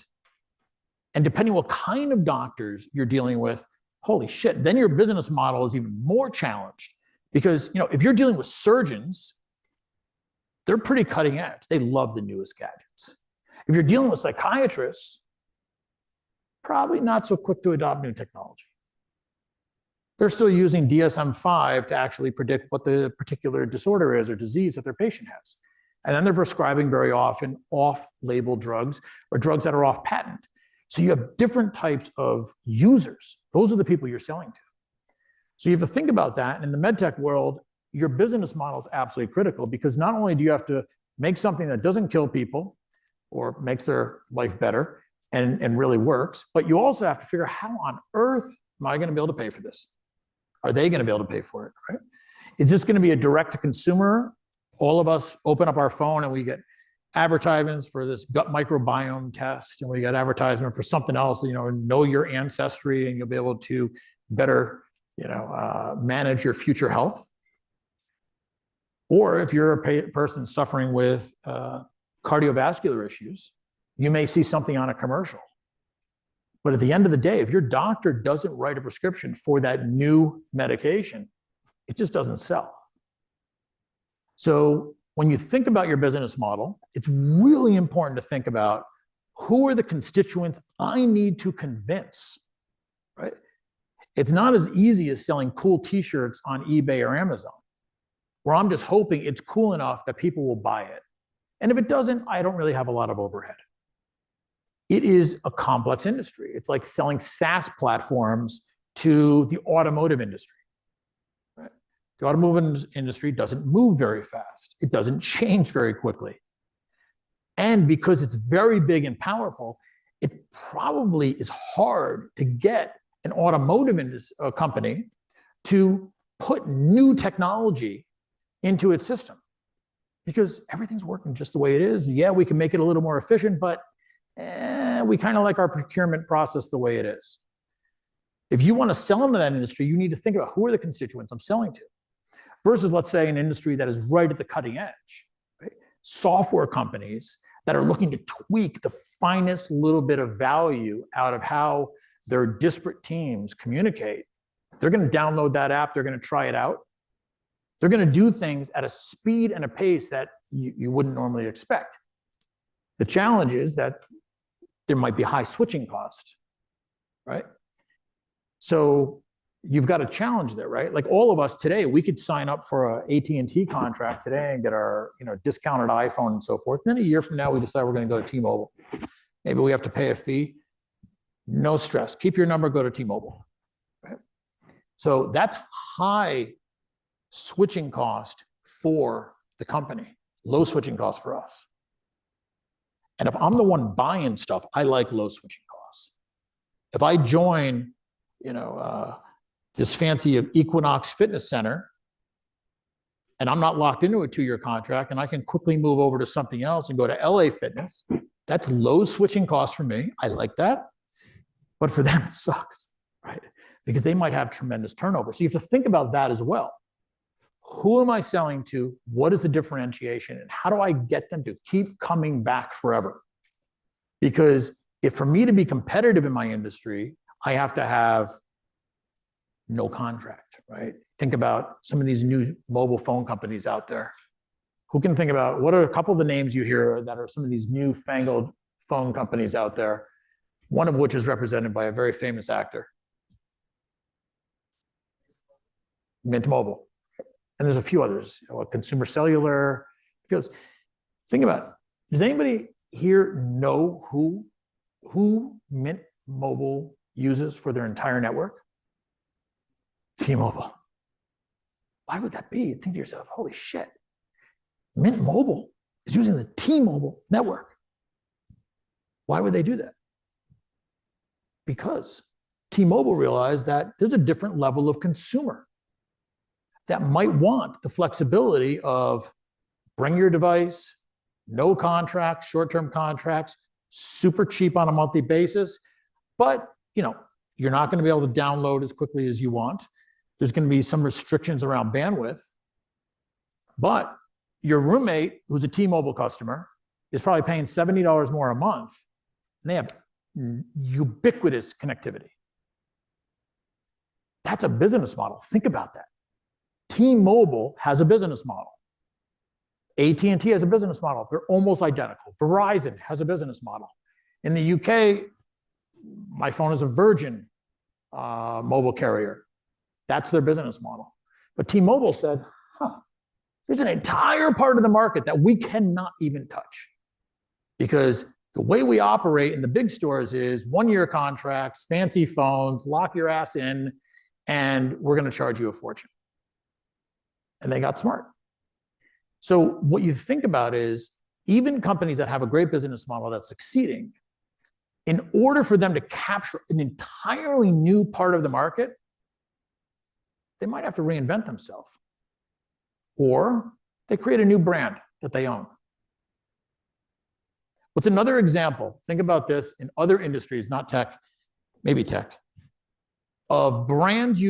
And depending what kind of doctors you're dealing with, holy shit, then your business model is even more challenged. Because if you're dealing with surgeons, they're pretty cutting edge. They love the newest gadgets. If you're dealing with psychiatrists, probably not so quick to adopt new technology. They're still using DSM-5 to actually predict what the particular disorder is or disease that their patient has. And then they're prescribing very often off-label drugs or drugs that are off patent. So you have different types of users. Those are the people you're selling to. So you have to think about that. And in the medtech world, your business model is absolutely critical, because not only do you have to make something that doesn't kill people or makes their life better and really works, but you also have to figure out, how on earth am I going to be able to pay for this? Are they going to be able to pay for it, right? Is this going to be a direct to consumer? All of us open up our phone and we get advertisements for this gut microbiome test, and we get advertisement for something else, know your ancestry, and you'll be able to better, manage your future health. Or if you're a person suffering with cardiovascular issues, you may see something on a commercial. But at the end of the day, if your doctor doesn't write a prescription for that new medication, it just doesn't sell. So when you think about your business model, it's really important to think about who are the constituents I need to convince, right? It's not as easy as selling cool t-shirts on eBay or Amazon, where I'm just hoping it's cool enough that people will buy it. And if it doesn't, I don't really have a lot of overhead. It is a complex industry. It's like selling SaaS platforms to the automotive industry. Right? The automotive industry doesn't move very fast. It doesn't change very quickly. And because it's very big and powerful, it probably is hard to get an automotive company to put new technology into its system, because everything's working just the way it is. Yeah, we can make it a little more efficient, but we kind of like our procurement process the way it is. If you want to sell into that industry, you need to think about who are the constituents I'm selling to, versus, let's say, an industry that is right at the cutting edge, right? Software companies that are looking to tweak the finest little bit of value out of how their disparate teams communicate. They're going to download that app. They're going to try it out. They're going to do things at a speed and a pace that you wouldn't normally expect. The challenge is that there might be high switching costs, right? So you've got a challenge there, right? Like all of us today, we could sign up for an AT&T contract today and get our discounted iPhone and so forth. And then a year from now, we decide we're going to go to T-Mobile. Maybe we have to pay a fee. No stress. Keep your number, go to T-Mobile. Right? So that's high switching cost for the company, low switching cost for us. And if I'm the one buying stuff, I like low switching costs. If I join, this fancy Equinox Fitness Center, and I'm not locked into a 2-year contract, and I can quickly move over to something else and go to LA Fitness, that's low switching costs for me. I like that. But for them, it sucks, right? Because they might have tremendous turnover. So you have to think about that as well. Who am I selling to? What is the differentiation? And how do I get them to keep coming back forever? Because if for me to be competitive in my industry, I have to have no contract, right? Think about some of these new mobile phone companies out there. Who can think about what are a couple of the names you hear that are some of these newfangled phone companies out there, one of which is represented by a very famous actor, Mint Mobile. And there's a few others, Consumer Cellular. Think about it. Does anybody here know who Mint Mobile uses for their entire network? T-Mobile. Why would that be? You think to yourself, holy shit, Mint Mobile is using the T-Mobile network. Why would they do that? Because T-Mobile realized that there's a different level of consumer that might want the flexibility of bring your device, no contracts, short-term contracts, super cheap on a monthly basis, but you're not going to be able to download as quickly as you want. There's going to be some restrictions around bandwidth, but your roommate, who's a T-Mobile customer, is probably paying $70 more a month, and they have ubiquitous connectivity. That's a business model. Think about that. T-Mobile has a business model. AT&T has a business model. They're almost identical. Verizon has a business model. In the UK, my phone is a Virgin mobile carrier. That's their business model. But T-Mobile said, there's an entire part of the market that we cannot even touch, because the way we operate in the big stores is 1-year contracts, fancy phones, lock your ass in, and we're going to charge you a fortune. And they got smart. So what you think about is, even companies that have a great business model that's succeeding, in order for them to capture an entirely new part of the market, they might have to reinvent themselves. Or they create a new brand that they own. What's another example? Think about this in other industries, not tech, maybe tech, of brands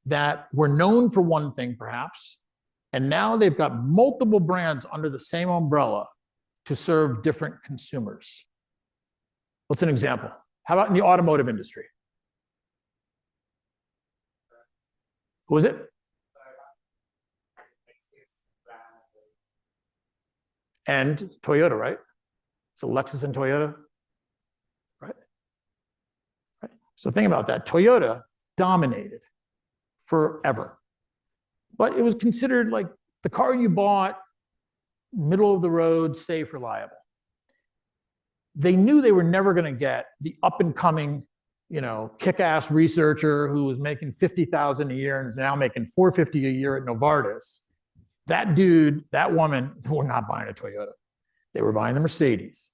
that were known for one thing perhaps, and now they've got multiple brands under the same umbrella to serve different consumers. What's an example? How about in the automotive industry? Who is it? And Toyota, right? So Lexus and Toyota, right? Right. So think about that. Toyota dominated forever, but it was considered like the car you bought, middle of the road, safe, reliable. They knew they were never going to get the up and coming, kick-ass researcher who was making $50,000 a year and is now making $450 a year at Novartis. That dude, that woman, were not buying a Toyota. They were buying the Mercedes,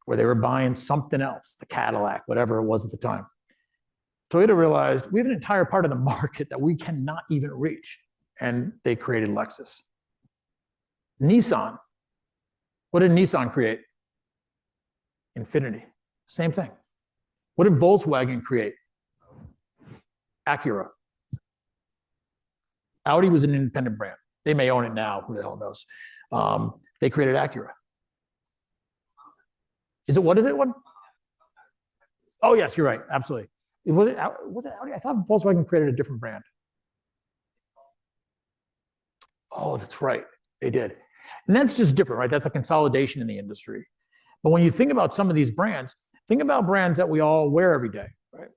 or they were buying something else, the Cadillac, whatever it was at the time. Toyota realized we have an entire part of the market that we cannot even reach, and they created Lexus. Nissan. What did Nissan create? Infiniti. Same thing. What did Volkswagen create? Acura. Audi was an independent brand. They may own it now. Who the hell knows? They created Acura. What is it? What? Oh, yes, you're right. Absolutely. Was it Audi? I thought Volkswagen created a different brand. Oh, that's right. They did. And that's just different, right? That's a consolidation in the industry. But when you think about some of these brands, think about brands that we all wear every day, right?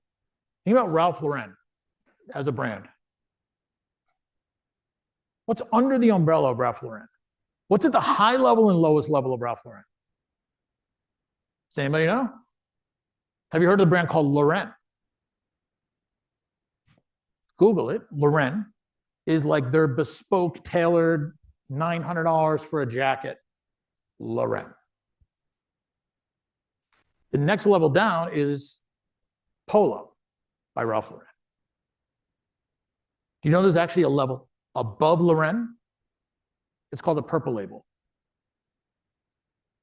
Think about Ralph Lauren as a brand. What's under the umbrella of Ralph Lauren? What's at the high level and lowest level of Ralph Lauren? Does anybody know? Have you heard of the brand called Lauren? Google it. Lauren is like their bespoke, tailored $900 for a jacket. Lauren. The next level down is Polo by Ralph Lauren. Do you know there's actually a level above Lauren? It's called the Purple Label.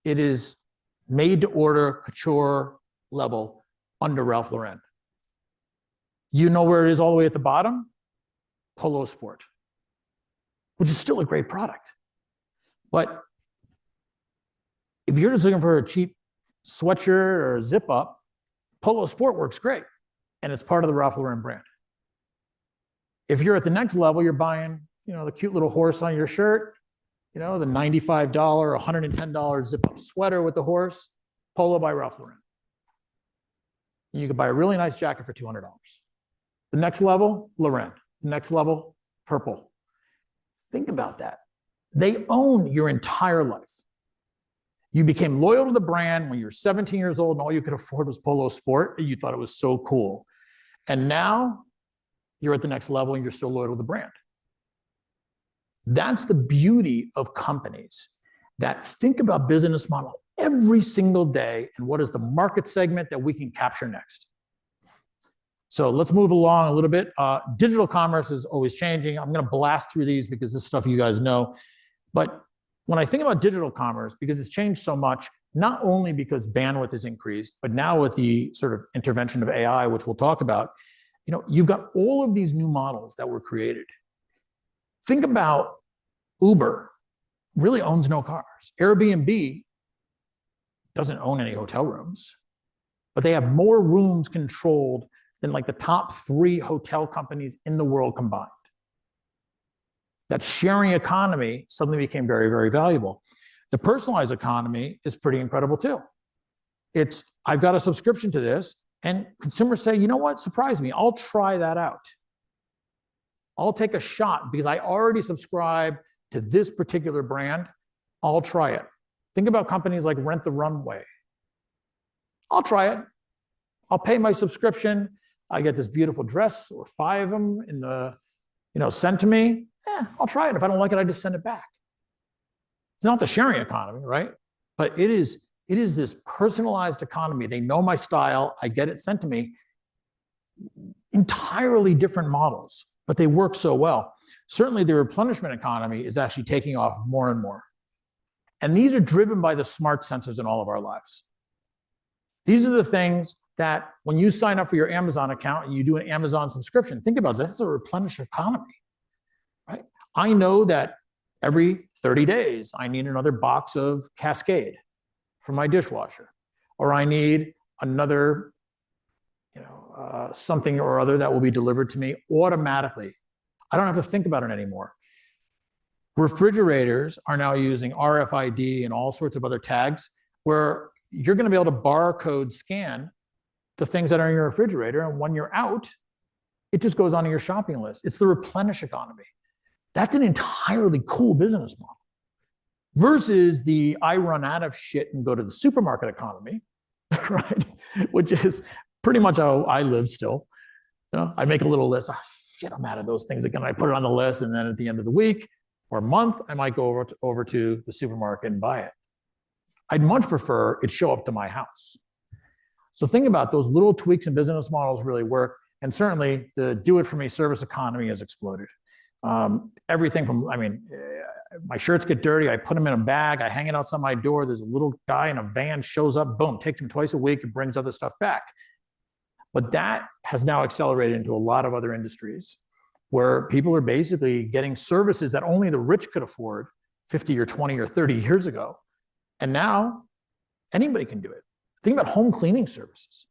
It is made to order couture level under Ralph Lauren. You know where it is all the way at the bottom? Polo Sport, which is still a great product. But if you're just looking for a cheap sweatshirt or a zip up, Polo Sport works great. And it's part of the Ralph Lauren brand. If you're at the next level, you're buying, the cute little horse on your shirt, the $95, $110 zip up sweater with the horse, Polo by Ralph Lauren. And you could buy a really nice jacket for $200. The next level, Lauren. The next level, Purple. Think about that. They own your entire life. You became loyal to the brand when you were 17 years old and all you could afford was Polo Sport. And you thought it was so cool. And now you're at the next level and you're still loyal to the brand. That's the beauty of companies that think about business model every single day and what is the market segment that we can capture next. So let's move along a little bit. Digital commerce is always changing. I'm going to blast through these because this stuff you guys know. But when I think about digital commerce, because it's changed so much, not only because bandwidth has increased, but now with the sort of intervention of AI, which we'll talk about, you've got all of these new models that were created. Think about Uber, really owns no cars. Airbnb doesn't own any hotel rooms, but they have more rooms controlled than like the top 3 hotel companies in the world combined. That sharing economy suddenly became very, very valuable. The personalized economy is pretty incredible too. I've got a subscription to this, and consumers say, you know what, surprise me, I'll try that out. I'll take a shot because I already subscribe to this particular brand. I'll try it. Think about companies like Rent the Runway. I'll try it. I'll pay my subscription. I get this beautiful dress or 5 of them in the, sent to me. I'll try it. If I don't like it, I just send it back. It's not the sharing economy, right? But it is this personalized economy. They know my style. I get it sent to me. Entirely different models, but they work so well. Certainly the replenishment economy is actually taking off more and more. And these are driven by the smart sensors in all of our lives. These are the things that when you sign up for your Amazon account and you do an Amazon subscription, think about that. That's a replenish economy, right? I know that every 30 days, I need another box of Cascade for my dishwasher, or I need another, something or other that will be delivered to me automatically. I don't have to think about it anymore. Refrigerators are now using RFID and all sorts of other tags where you're going to be able to barcode scan the things that are in your refrigerator. And when you're out, it just goes onto your shopping list. It's the replenish economy. That's an entirely cool business model versus the I run out of shit and go to the supermarket economy, right? Which is pretty much how I live still. I make a little list. Oh, shit, I'm out of those things again. I put it on the list, and then at the end of the week or month, I might go over to the supermarket and buy it. I'd much prefer it show up to my house. So think about those little tweaks in business models really work. And certainly the do-it-for-me service economy has exploded. Everything from, my shirts get dirty, I put them in a bag, I hang it outside my door, there's a little guy in a van shows up, boom, takes him twice a week and brings other stuff back. But that has now accelerated into a lot of other industries where people are basically getting services that only the rich could afford 50 or 20 or 30 years ago. And now anybody can do it. Think about home cleaning services.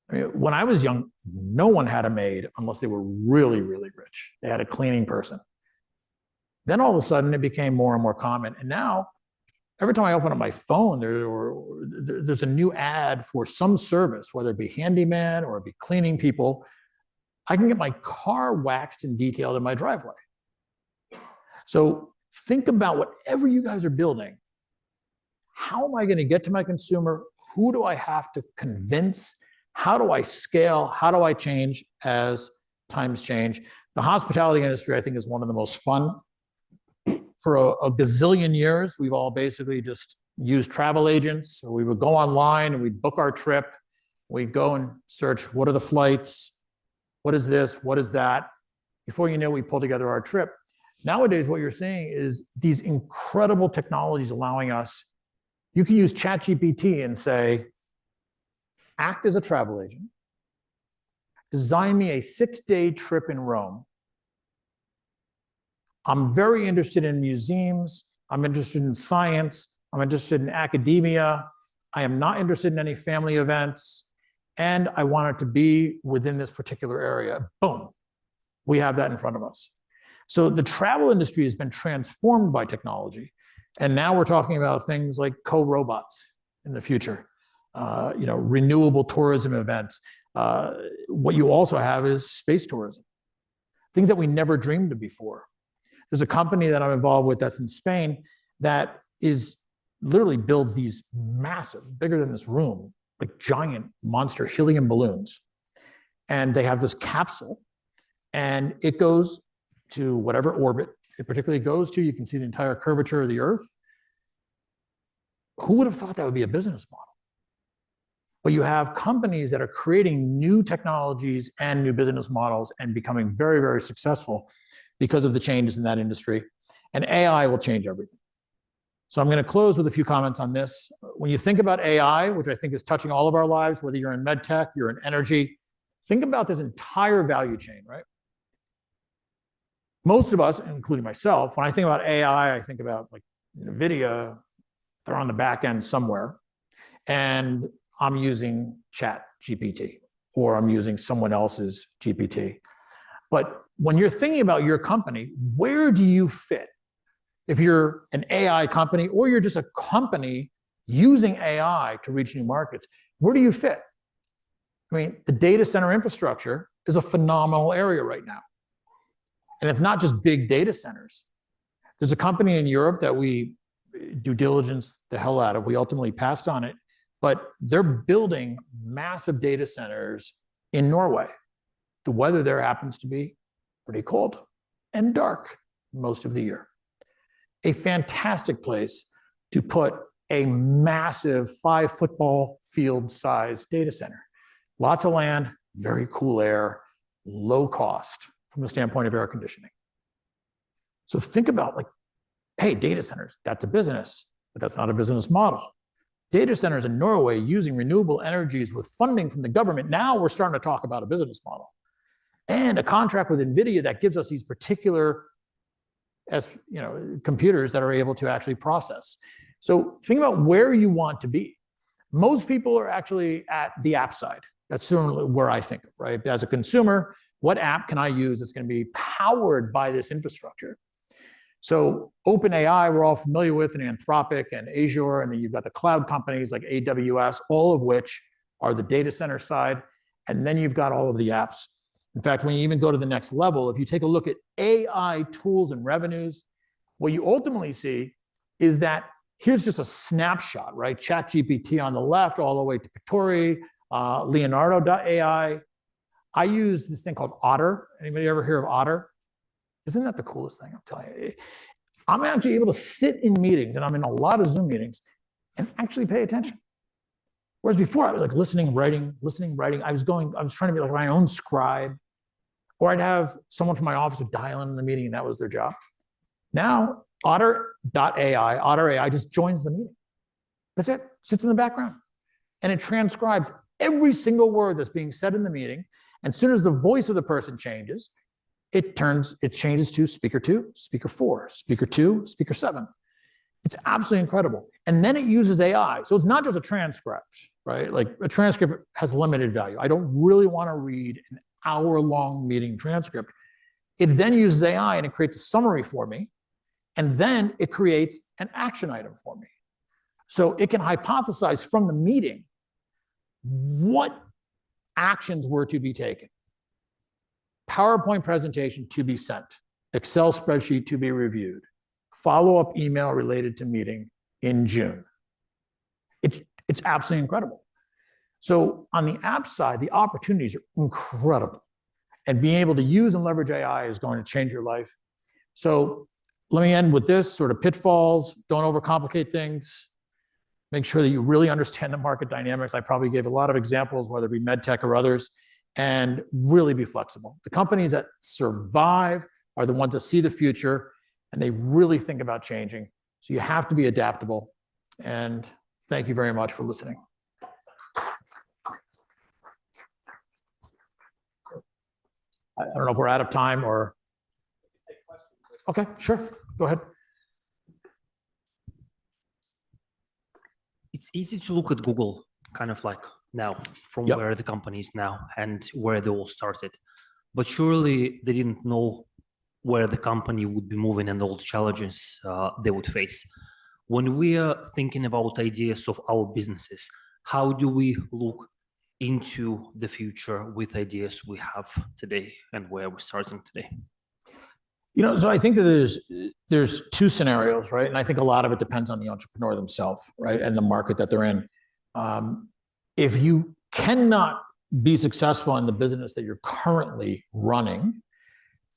When I was young, no one had a maid unless they were really, really rich. They had a cleaning person. Then all of a sudden it became more and more common. And now every time I open up my phone, there's a new ad for some service, whether it be handyman or it be cleaning people. I can get my car waxed and detailed in my driveway. So think about whatever you guys are building. How am I going to get to my consumer? Who do I have to convince? How do I scale? How do I change as times change? The hospitality industry, I think, is one of the most fun. For a gazillion years, we've all basically just used travel agents. So we would go online and we'd book our trip. We'd go and search, what are the flights? What is this? What is that? Before you know, we pull together our trip. Nowadays, what you're seeing is these incredible technologies allowing us, you can use ChatGPT and say, act as a travel agent, design me a 6-day trip in Rome. I'm very interested in museums. I'm interested in science. I'm interested in academia. I am not interested in any family events. And I want it to be within this particular area. Boom, we have that in front of us. So the travel industry has been transformed by technology. And now we're talking about things like co-robots in the future, renewable tourism events. What you also have is space tourism, things that we never dreamed of before. There's a company that I'm involved with that's in Spain that is literally builds these massive, bigger than this room, like giant monster helium balloons. And they have this capsule and it goes to whatever orbit it particularly goes to. You can see the entire curvature of the Earth. Who would have thought that would be a business model? But you have companies that are creating new technologies and new business models and becoming very, very successful because of the changes in that industry. And AI will change everything. So I'm going to close with a few comments on this. When you think about AI, which I think is touching all of our lives, whether you're in med tech, you're in energy, think about this entire value chain, right? Most of us, including myself, when I think about AI, I think about like NVIDIA, they're on the back end somewhere, and I'm using ChatGPT, or I'm using someone else's GPT. But when you're thinking about your company, where do you fit? If you're an AI company, or you're just a company using AI to reach new markets, where do you fit? I mean, the data center infrastructure is a phenomenal area right now. And it's not just big data centers. There's a company in Europe that we due diligence the hell out of. We ultimately passed on it, but they're building massive data centers in Norway. The weather there happens to be pretty cold and dark most of the year. A fantastic place to put a massive 5 football field size data center. Lots of land, very cool air, low cost from the standpoint of air conditioning. So think about like, hey, data centers, that's a business, but that's not a business model. Data centers in Norway using renewable energies with funding from the government. Now we're starting to talk about a business model. And a contract with NVIDIA that gives us these particular computers that are able to actually process. So think about where you want to be. Most people are actually at the app side. That's certainly where I think, right? As a consumer, what app can I use that's going to be powered by this infrastructure? So OpenAI, we're all familiar with, and Anthropic and Azure, and then you've got the cloud companies like AWS, all of which are the data center side, and then you've got all of the apps. In fact, when you even go to the next level, if you take a look at AI tools and revenues, what you ultimately see is that here's just a snapshot, right? ChatGPT on the left, all the way to Pictory, Leonardo.ai. I use this thing called Otter. Anybody ever hear of Otter? Isn't that the coolest thing? I'm telling you. I'm actually able to sit in meetings, and I'm in a lot of Zoom meetings, and actually pay attention. Whereas before, I was like listening, writing. I was trying to be like my own scribe, or I'd have someone from my office would dial in the meeting, and that was their job. Now, Otter AI just joins the meeting. That's it, sits in the background. And it transcribes every single word that's being said in the meeting. And as soon as the voice of the person changes, it changes to speaker 2, speaker 4, speaker 2, speaker 7. It's absolutely incredible. And then it uses AI. So it's not just a transcript, right? Like a transcript has limited value. I don't really want to read an hour-long meeting transcript. It then uses AI and it creates a summary for me. And then it creates an action item for me. So it can hypothesize from the meeting what actions were to be taken. PowerPoint presentation to be sent, Excel spreadsheet to be reviewed, follow-up email related to meeting in June. It's absolutely incredible. So on the app side, the opportunities are incredible. And being able to use and leverage AI is going to change your life. So let me end with this sort of pitfalls. Don't overcomplicate things. Make sure that you really understand the market dynamics. I probably gave a lot of examples, whether it be medtech or others, and really be flexible. The companies that survive are the ones that see the future and they really think about changing. So you have to be adaptable. And thank you very much for listening. I don't know if we're out of time or. Okay, sure. Go ahead. It's easy to look at Google kind of like now from Yep. where the company is now and where they all started. But surely they didn't know where the company would be moving and all the challenges they would face. When we are thinking about ideas of our businesses, how do we look into the future with ideas we have today and where we're starting today? So I think that there's two scenarios, right? And I think a lot of it depends on the entrepreneur themselves, right? And the market that they're in. If you cannot be successful in the business that you're currently running,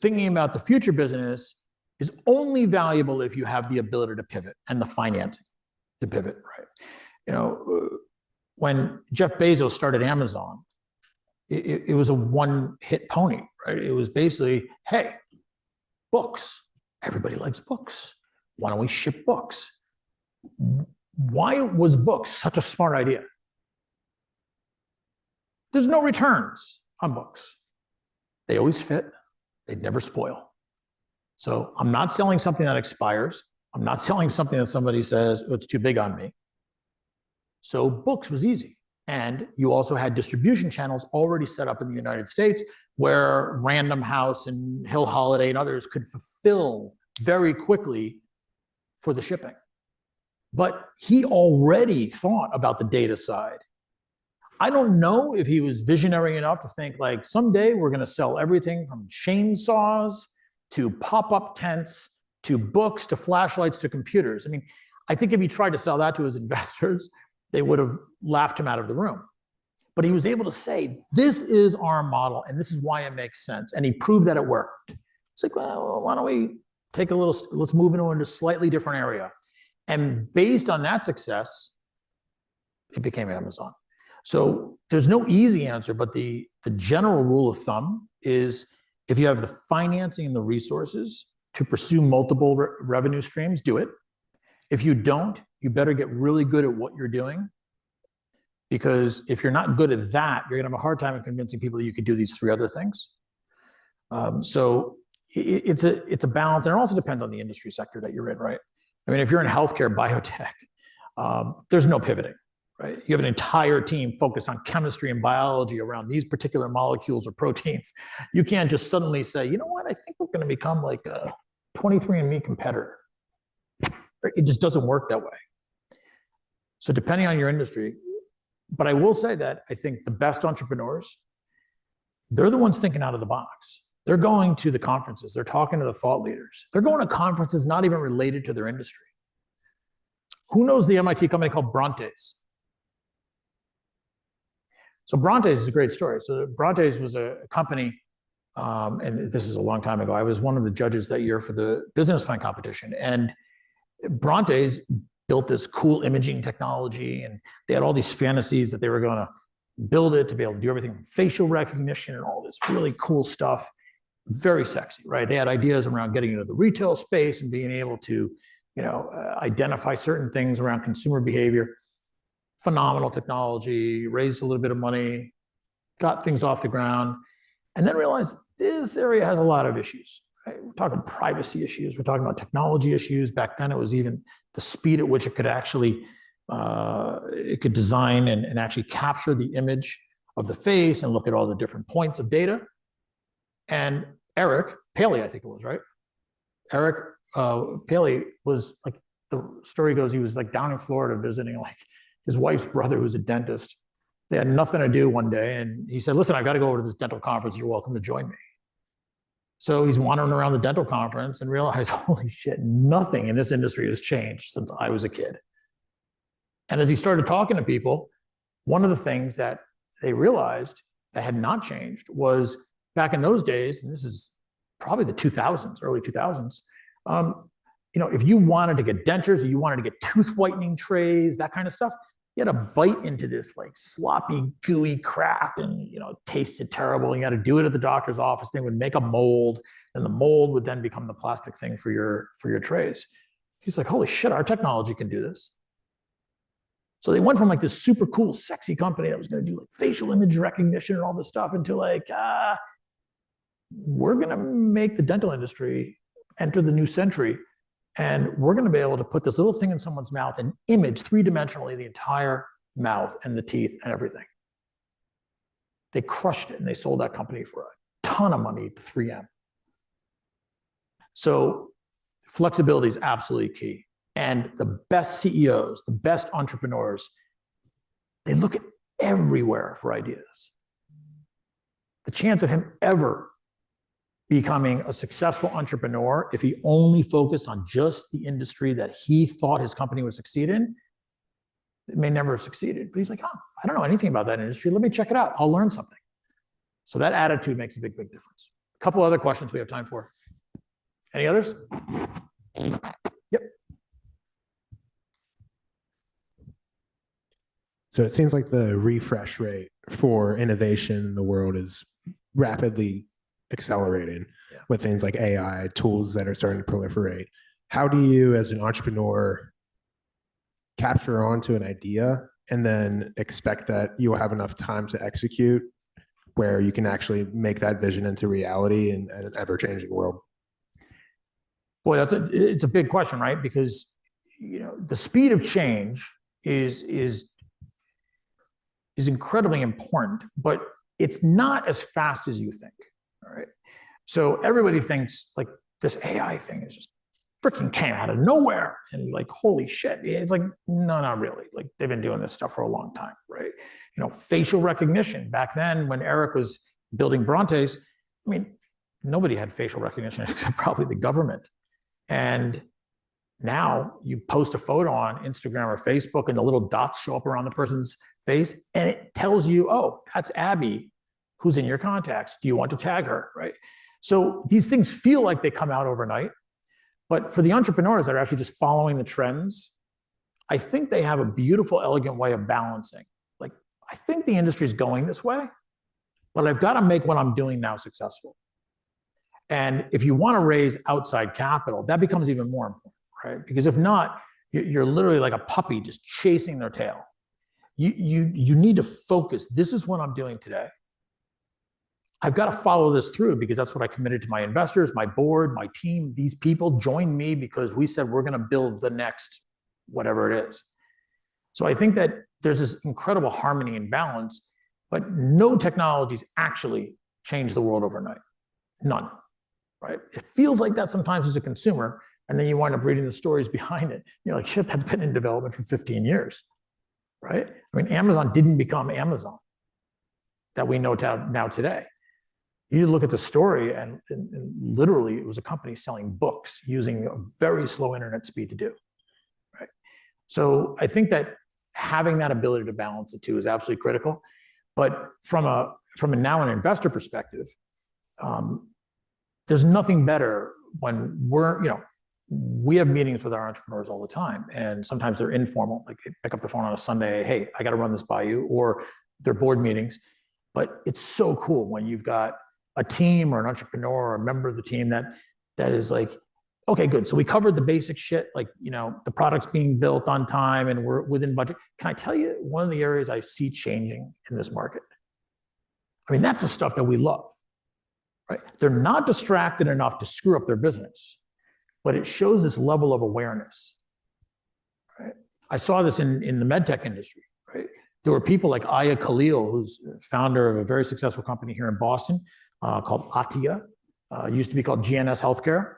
thinking about the future business is only valuable if you have the ability to pivot and the financing to pivot, right? When Jeff Bezos started Amazon, it was a one-hit pony, right? It was basically, hey, books. Everybody likes books. Why don't we ship books? Why was books such a smart idea? There's no returns on books. They always fit. They'd never spoil. So I'm not selling something that expires. I'm not selling something that somebody says, oh, it's too big on me. So books was easy. And you also had distribution channels already set up in the United States where Random House and Hill Holiday and others could fulfill very quickly for the shipping. But he already thought about the data side. I don't know if he was visionary enough to think like someday we're going to sell everything from chainsaws to pop-up tents to books to flashlights to computers. I mean, I think if he tried to sell that to his investors, they would have laughed him out of the room. But he was able to say, this is our model and this is why it makes sense. And he proved that it worked. It's like, well, why don't we take let's move into a slightly different area. And based on that success, it became Amazon. So there's no easy answer, but the general rule of thumb is if you have the financing and the resources to pursue multiple revenue streams, do it. If you don't, you better get really good at what you're doing. Because if you're not good at that, you're gonna have a hard time in convincing people that you could do these three other things. So it's a balance, and it also depends on the industry sector that you're in, right? I mean, if you're in healthcare, biotech, there's no pivoting, right? You have an entire team focused on chemistry and biology around these particular molecules or proteins. You can't just suddenly say, you know what, I think we're going to become like a 23andMe competitor. It just doesn't work that way. So depending on your industry, but I will say that I think the best entrepreneurs, they're the ones thinking out of the box. They're going to the conferences. They're talking to the thought leaders. They're going to conferences not even related to their industry. Who knows the MIT company called Brontes? So Brontes is a great story. So Brontes was a company, and this is a long time ago. I was one of the judges that year for the business plan competition. And Brontes built this cool imaging technology, and they had all these fantasies that they were going to build it to be able to do everything from facial recognition and all this really cool stuff. Very sexy, right? They had ideas around getting into the retail space and being able to, identify certain things around consumer behavior. Phenomenal technology, raised a little bit of money, got things off the ground, and then realized this area has a lot of issues. Right? We're talking privacy issues. We're talking about technology issues. Back then, it was even the speed at which it could actually, it could design and actually capture the image of the face and look at all the different points of data. And Eric Paley, I think it was, right? Eric Paley was like, the story goes, he was like down in Florida visiting like his wife's brother who's a dentist. They had nothing to do one day. And he said, listen, I've got to go over to this dental conference. You're welcome to join me. So he's wandering around the dental conference and realized, holy shit, nothing in this industry has changed since I was a kid. And as he started talking to people, one of the things that they realized that had not changed was back in those days, and this is probably the 2000s, early 2000s, if you wanted to get dentures or you wanted to get tooth whitening trays, that kind of stuff, you had to bite into this like sloppy, gooey crap and, it tasted terrible. You had to do it at the doctor's office. They would make a mold and the mold would then become the plastic thing for your trays. He's like, holy shit, our technology can do this. So they went from like this super cool, sexy company that was going to do like facial image recognition and all this stuff into like, we're going to make the dental industry enter the new century. And we're going to be able to put this little thing in someone's mouth and image three-dimensionally the entire mouth and the teeth and everything. They crushed it and they sold that company for a ton of money to 3M. So flexibility is absolutely key. And the best CEOs, the best entrepreneurs, they look at everywhere for ideas. The chance of him ever becoming a successful entrepreneur, if he only focused on just the industry that he thought his company would succeed in, it may never have succeeded. But he's like, I don't know anything about that industry. Let me check it out. I'll learn something. So that attitude makes a big, big difference. A couple other questions we have time for. Any others? Yep. So it seems like the refresh rate for innovation in the world is rapidly accelerating with things like AI tools that are starting to proliferate. How do you, as an entrepreneur, capture onto an idea and then expect that you'll have enough time to execute where you can actually make that vision into reality in an ever-changing world? Boy, it's a big question, right? Because the speed of change is incredibly important, but it's not as fast as you think. All right. So everybody thinks like this AI thing is just freaking came out of nowhere and like, holy shit. It's like, no, not really. Like they've been doing this stuff for a long time, right? Facial recognition. Back then when Eric was building Brontes, I mean, nobody had facial recognition except probably the government. And now you post a photo on Instagram or Facebook and the little dots show up around the person's face and it tells you, oh, that's Abby who's in your contacts. Do you want to tag her, right? So these things feel like they come out overnight, but for the entrepreneurs that are actually just following the trends, I think they have a beautiful, elegant way of balancing. Like, I think the industry is going this way, but I've got to make what I'm doing now successful. And if you want to raise outside capital, that becomes even more important, right? Because if not, you're literally like a puppy just chasing their tail. You need to focus. This is what I'm doing today. I've got to follow this through because that's what I committed to my investors, my board, my team. These people joined me because we said we're going to build the next whatever it is. So I think that there's this incredible harmony and balance, but no technologies actually change the world overnight. None, right? It feels like that sometimes as a consumer, and then you wind up reading the stories behind it. You're like, shit, that's been in development for 15 years, right? I mean, Amazon didn't become Amazon that we know now today. You look at the story, and literally it was a company selling books using a very slow internet speed to do, right? So I think that having that ability to balance the two is absolutely critical. But from a now an investor perspective, there's nothing better when we have meetings with our entrepreneurs all the time, and sometimes they're informal, like pick up the phone on a Sunday, hey, I got to run this by you, or they're board meetings. But it's so cool when you've got a team or an entrepreneur or a member of the team that is like, okay, good. So we covered the basic shit, like, the product's being built on time and we're within budget. Can I tell you one of the areas I see changing in this market? I mean, that's the stuff that we love, right? They're not distracted enough to screw up their business, but it shows this level of awareness, right? I saw this in the medtech industry, right? There were people like Aya Khalil, who's founder of a very successful company here in Boston called Atia, used to be called GNS Healthcare.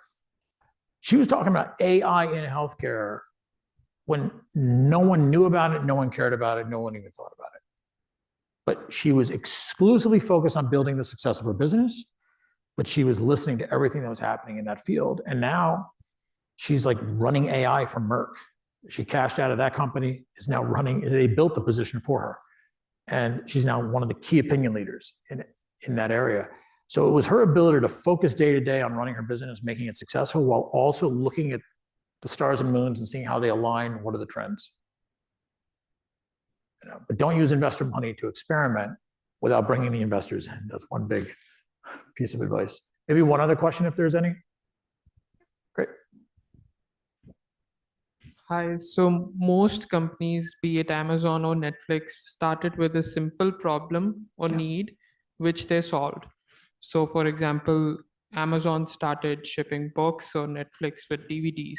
She was talking about AI in healthcare when no one knew about it, no one cared about it, no one even thought about it. But she was exclusively focused on building the success of her business, but she was listening to everything that was happening in that field. And now she's like running AI for Merck. She cashed out of that company, is now running, they built the position for her. And she's now one of the key opinion leaders in that area. So it was her ability to focus day to day on running her business, making it successful, while also looking at the stars and moons and seeing how they align, what are the trends. But don't use investor money to experiment without bringing the investors in. That's one big piece of advice. Maybe one other question if there's any. Great. Hi, so most companies, be it Amazon or Netflix, started with a simple problem or need, which they solved. So for example, Amazon started shipping books or Netflix with DVDs,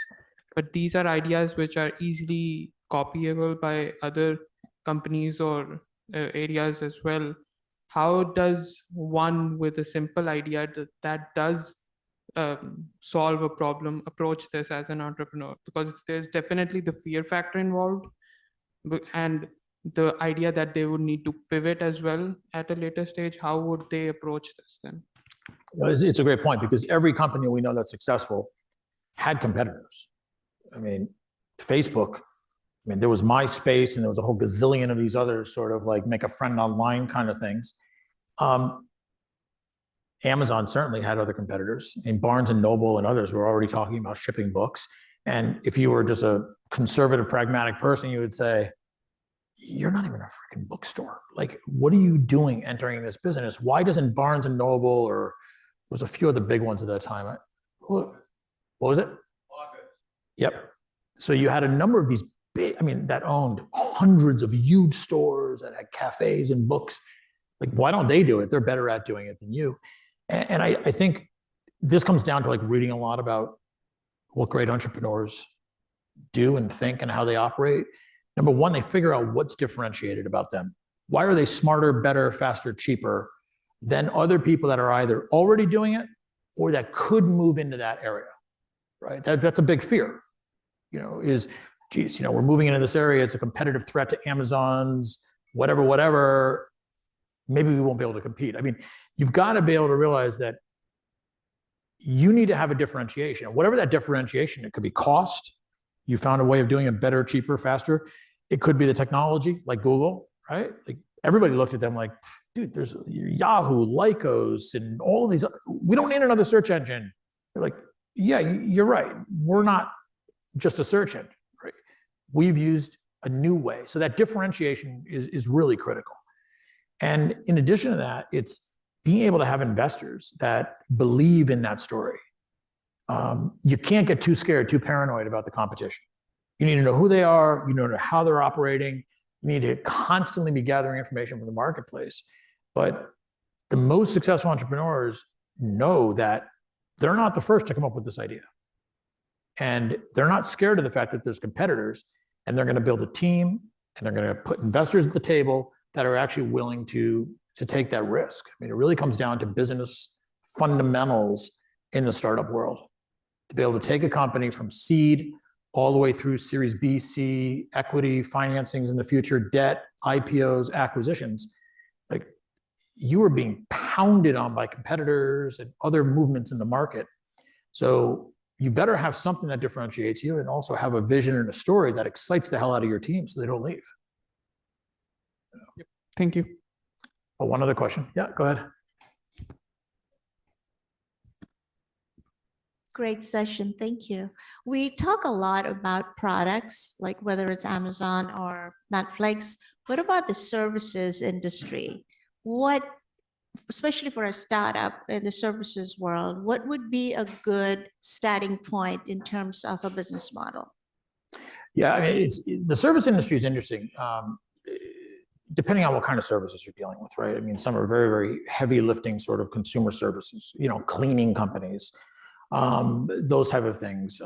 but these are ideas which are easily copyable by other companies or areas as well. How does one with a simple idea that does solve a problem approach this as an entrepreneur? Because there's definitely the fear factor involved and the idea that they would need to pivot as well at a later stage. How would they approach this then? It's a great point, because every company we know that's successful had competitors. I mean, Facebook, there was MySpace and there was a whole gazillion of these other sort of like make a friend online kind of things. Amazon certainly had other competitors. Barnes and Noble and others were already talking about shipping books. And if you were just a conservative, pragmatic person, you would say, you're not even a freaking bookstore. Like, what are you doing entering this business? Why doesn't Barnes and Noble, or there was a few other big ones at that time. What was it? Yep. So you had a number of these big, that owned hundreds of huge stores that had cafes and books. Like, why don't they do it? They're better at doing it than you. And I think this comes down to like reading a lot about what great entrepreneurs do and think and how they operate. Number one, they figure out what's differentiated about them. Why are they smarter, better, faster, cheaper than other people that are either already doing it or that could move into that area, right? That's a big fear, we're moving into this area. It's a competitive threat to Amazon's whatever. Maybe we won't be able to compete. You've got to be able to realize that you need to have a differentiation. And whatever that differentiation, it could be cost. You found a way of doing it better, cheaper, faster. It could be the technology, like Google, right? Like everybody looked at them like, dude, there's Yahoo, Lycos, and all of these. We don't need another search engine. They're like, yeah, you're right. We're not just a search engine, right? We've used a new way. So that differentiation is really critical. And in addition to that, it's being able to have investors that believe in that story. You can't get too scared, too paranoid about the competition. You need to know who they are. You need to know how they're operating. You need to constantly be gathering information from the marketplace. But the most successful entrepreneurs know that they're not the first to come up with this idea. And they're not scared of the fact that there's competitors, and they're going to build a team and they're going to put investors at the table that are actually willing to take that risk. I mean, it really comes down to business fundamentals in the startup world. To be able to take a company from seed all the way through Series B, C, equity, financings in the future, debt, IPOs, acquisitions, like you are being pounded on by competitors and other movements in the market. So you better have something that differentiates you and also have a vision and a story that excites the hell out of your team so they don't leave. Thank you. Oh, one other question. Yeah, go ahead. Great session. Thank you. We talk a lot about products, like whether it's Amazon or Netflix. What about the services industry? What, especially for a startup in the services world, what would be a good starting point in terms of a business model? Yeah, I mean, the service industry is interesting. Depending on what kind of services you're dealing with, right? I mean, some are very, very heavy lifting sort of consumer services, cleaning companies, those type of things.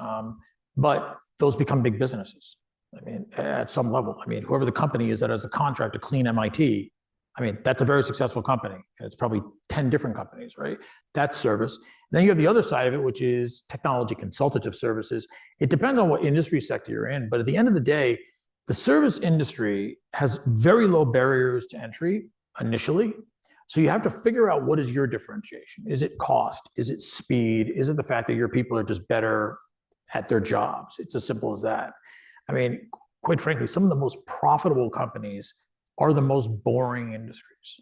But those become big businesses. I mean, at some level, I mean, whoever the company is that has a contract to clean MIT, I mean, that's a very successful company. It's probably 10 different companies, right? That's service. Then you have the other side of it, which is technology consultative services. It depends on what industry sector you're in, but at the end of the day, the service industry has very low barriers to entry initially. So you have to figure out what is your differentiation. Is it cost? Is it speed? Is it the fact that your people are just better at their jobs? It's as simple as that. I mean, quite frankly, some of the most profitable companies are the most boring industries.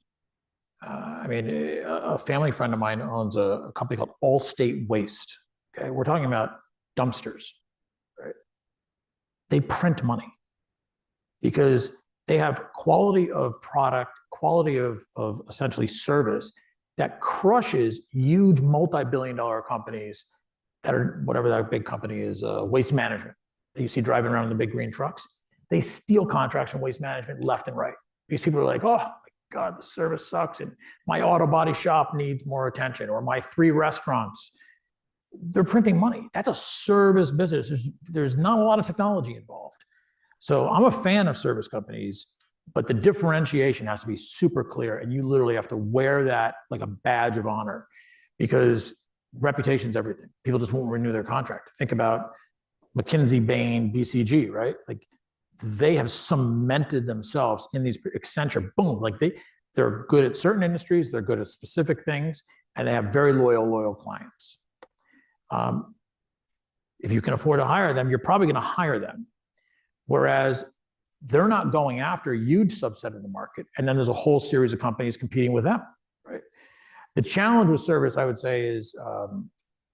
I mean, a family friend of mine owns a company called Allstate Waste. Okay, we're talking about dumpsters, right? They print money because they have quality of product, quality of essentially service that crushes huge multi-billion-dollar companies that are whatever that big company is, waste management that you see driving around in the big green trucks. They steal contracts from waste management left and right. These people are like, oh my God, the service sucks, and my auto body shop needs more attention, or my 3 restaurants. They're printing money. That's a service business. There's not a lot of technology involved. So I'm a fan of service companies, but the differentiation has to be super clear, and you literally have to wear that like a badge of honor, because reputation's everything. People just won't renew their contract. Think about McKinsey, Bain, BCG, right? Like they have cemented themselves in these Accenture, boom, like they're good at certain industries, they're good at specific things, and they have very loyal clients. If you can afford to hire them, you're probably going to hire them. Whereas they're not going after a huge subset of the market, and then there's a whole series of companies competing with them, right? The challenge with service, I would say, is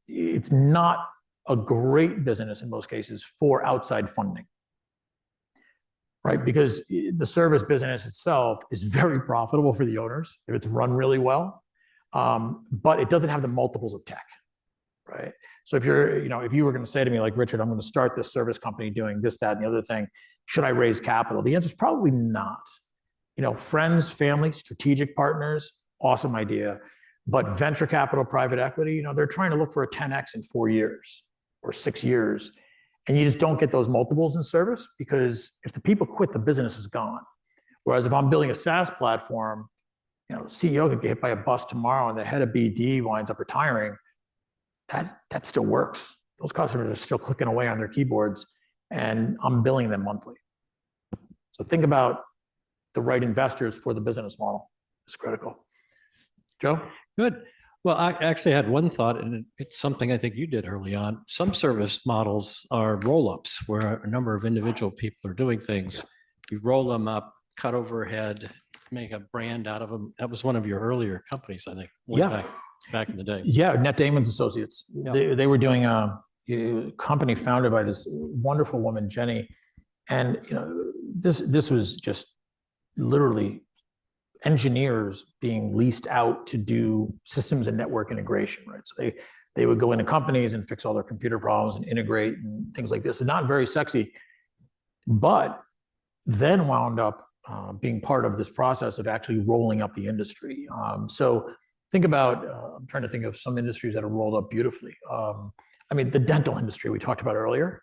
it's not a great business in most cases for outside funding, right? Because the service business itself is very profitable for the owners if it's run really well, but it doesn't have the multiples of tech, right? So if you were going to say to me like, Richard, I'm going to start this service company doing this, that, and the other thing, should I raise capital? The answer is probably not. Friends, family, strategic partners, awesome idea. But venture capital, private equity, they're trying to look for a 10x in 4 years or 6 years. And you just don't get those multiples in service, because if the people quit, the business is gone. Whereas if I'm building a SaaS platform, the CEO could get hit by a bus tomorrow and the head of BD winds up retiring. That still works. Those customers are still clicking away on their keyboards, and I'm billing them monthly. So think about the right investors for the business model. It's critical. Joe? Good. Well, I actually had one thought, and it's something I think you did early on. Some service models are roll-ups where a number of individual people are doing things. You roll them up, cut overhead, make a brand out of them. That was one of your earlier companies, I think, way back in the day. Yeah, Net Damon's Associates. Yeah. They were doing a company founded by this wonderful woman, Jenny. And this was just literally engineers being leased out to do systems and network integration, right? So they would go into companies and fix all their computer problems and integrate and things like this. Not very sexy, but then wound up being part of this process of actually rolling up the industry. So think about, I'm trying to think of some industries that are rolled up beautifully. I mean, the dental industry we talked about earlier.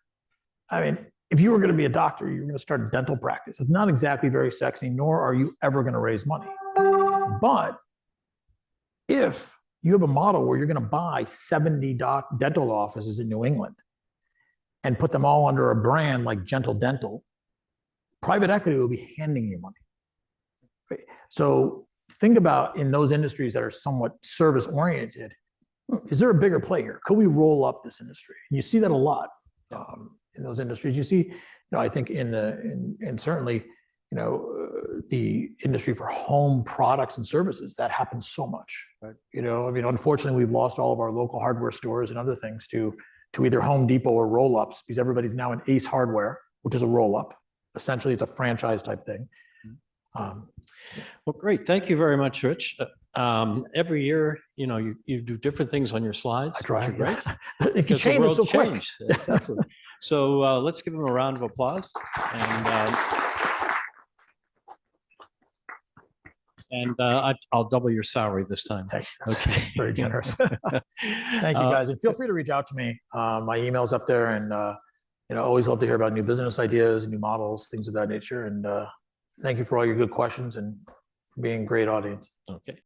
I mean, if you were going to be a doctor, you're going to start a dental practice. It's not exactly very sexy, nor are you ever going to raise money. But if you have a model where you're going to buy 70 dental offices in New England and put them all under a brand like Gentle Dental, private equity will be handing you money. Right? So think about in those industries that are somewhat service oriented, is there a bigger player? Could we roll up this industry? And you see that a lot in those industries. You see, I think in certainly, the industry for home products and services, that happens so much. Right. Unfortunately, we've lost all of our local hardware stores and other things to either Home Depot or roll-ups, because everybody's now in Ace Hardware, which is a roll-up. Essentially, it's a franchise type thing. Well, great. Thank you very much, Rich. Every year, you do different things on your slides. I try. Which are great. It can Because the change world so quick. changed. Exactly. So let's give him a round of applause. And I'll double your salary this time. Okay. Very generous. Thank you, guys. And feel free to reach out to me. My email's up there, and always love to hear about new business ideas, new models, things of that nature. And thank you for all your good questions and being a great audience. Okay.